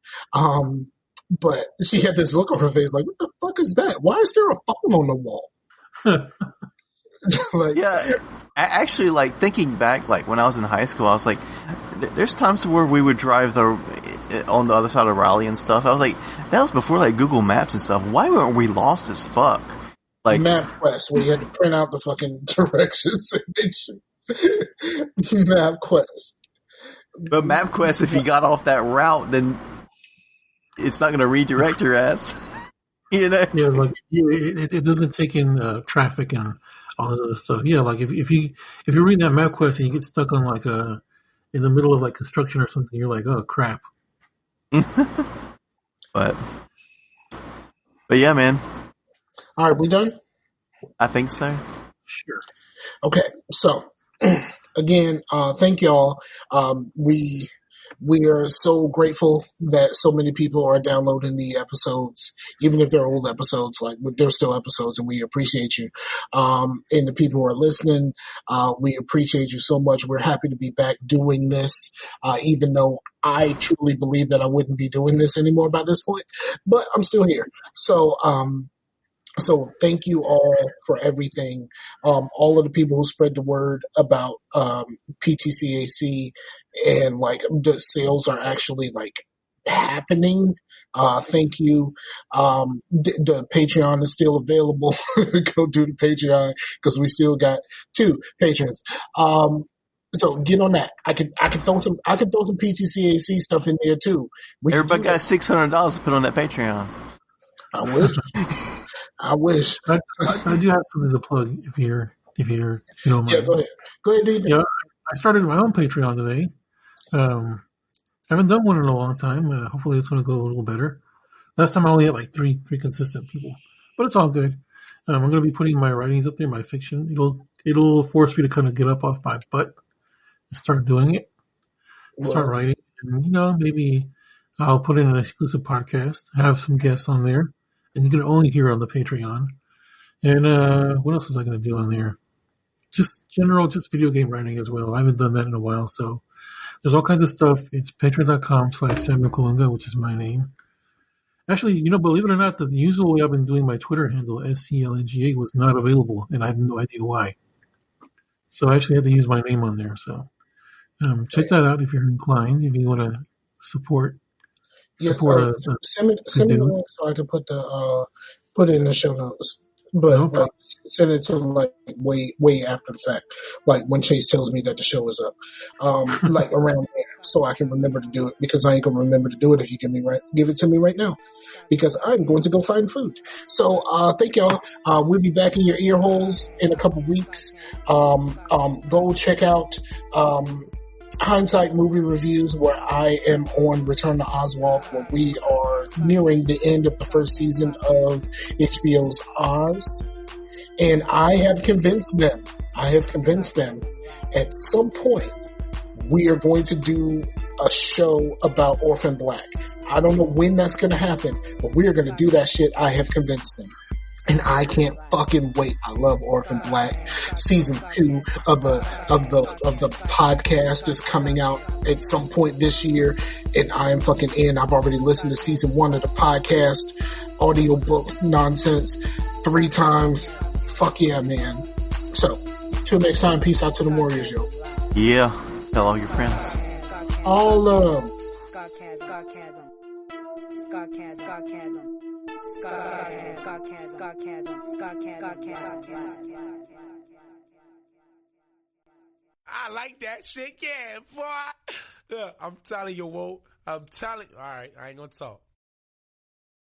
But she had this look on her face, like, "What the fuck is that? Why is there a phone on the wall?" Like, yeah, actually, like thinking back, like when I was in high school, I was like, there's times where we would drive on the other side of Raleigh and stuff. I was like, that was before like Google Maps and stuff. Why weren't we lost as fuck? Like MapQuest, where you had to print out the fucking directions and MapQuest. But MapQuest, if you got off that route, then it's not going to redirect your ass. You know? Yeah, like it doesn't take in traffic and all that other stuff. Yeah, like if you're reading that MapQuest and you get stuck on like in the middle of like construction or something, you're like, oh crap. But yeah, man. All right, we done? I think so. Sure. Okay, so again, thank y'all. We are so grateful that so many people are downloading the episodes, even if they're old episodes. Like they're still episodes, and we appreciate you. And the people who are listening, we appreciate you so much. We're happy to be back doing this, even though I truly believe that I wouldn't be doing this anymore by this point. But I'm still here. So thank you all for everything. All of the people who spread the word about PTCAC and like the sales are actually like happening. Thank you. The Patreon is still available. Go do the Patreon because we still got 2 patrons. So get on that. I could throw some PTCAC stuff in there too. Everybody got $600 to put on that Patreon. I wish. I do have something to plug if you don't mind. Yeah, go ahead. Do you yeah, I started my own Patreon today. I haven't done one in a long time. Hopefully, it's going to go a little better. Last time I only had like three consistent people, but it's all good. I'm going to be putting my writings up there, my fiction. It'll force me to kind of get up off my butt and start doing it, start writing, and maybe I'll put in an exclusive podcast, have some guests on there, and you can only hear on the Patreon. And what else was I going to do on there? just general, just video game writing as well. I haven't done that in a while, so there's all kinds of stuff. It's patreon.com/Samuel Kalunga, which is my name. Actually, believe it or not, the usual way I've been doing my Twitter handle, SCLNGA, was not available, and I have no idea why. So I actually had to use my name on there. So check that out if you're inclined, if you want to support. Yeah, send me the link so I can put it in the show notes. But send it to him way after the fact, like when Chase tells me that the show is up, like around there, so I can remember to do it, because I ain't gonna remember to do it if you give it to me right now, because I'm going to go find food. So thank y'all. We'll be back in your ear holes in a couple weeks. Go check out Hindsight Movie Reviews, where I am on Return to Oswald, where we are nearing the end of the first season of HBO's Oz. And I have convinced them at some point we are going to do a show about Orphan Black. I don't know when that's going to happen, but we are going to do that shit. I have convinced them. And I can't fucking wait. I love Orphan Black. Season 2 of the podcast is coming out at some point this year, and I am fucking in. I've already listened to season 1 of the podcast audiobook nonsense 3 times. Fuck yeah, man. So, till next time, peace out to the Warriors, yo. Yeah. Tell all your friends. All of them. I like that shit, yeah, boy. Look, I'm telling you, Whoa. Alright, I ain't gonna talk.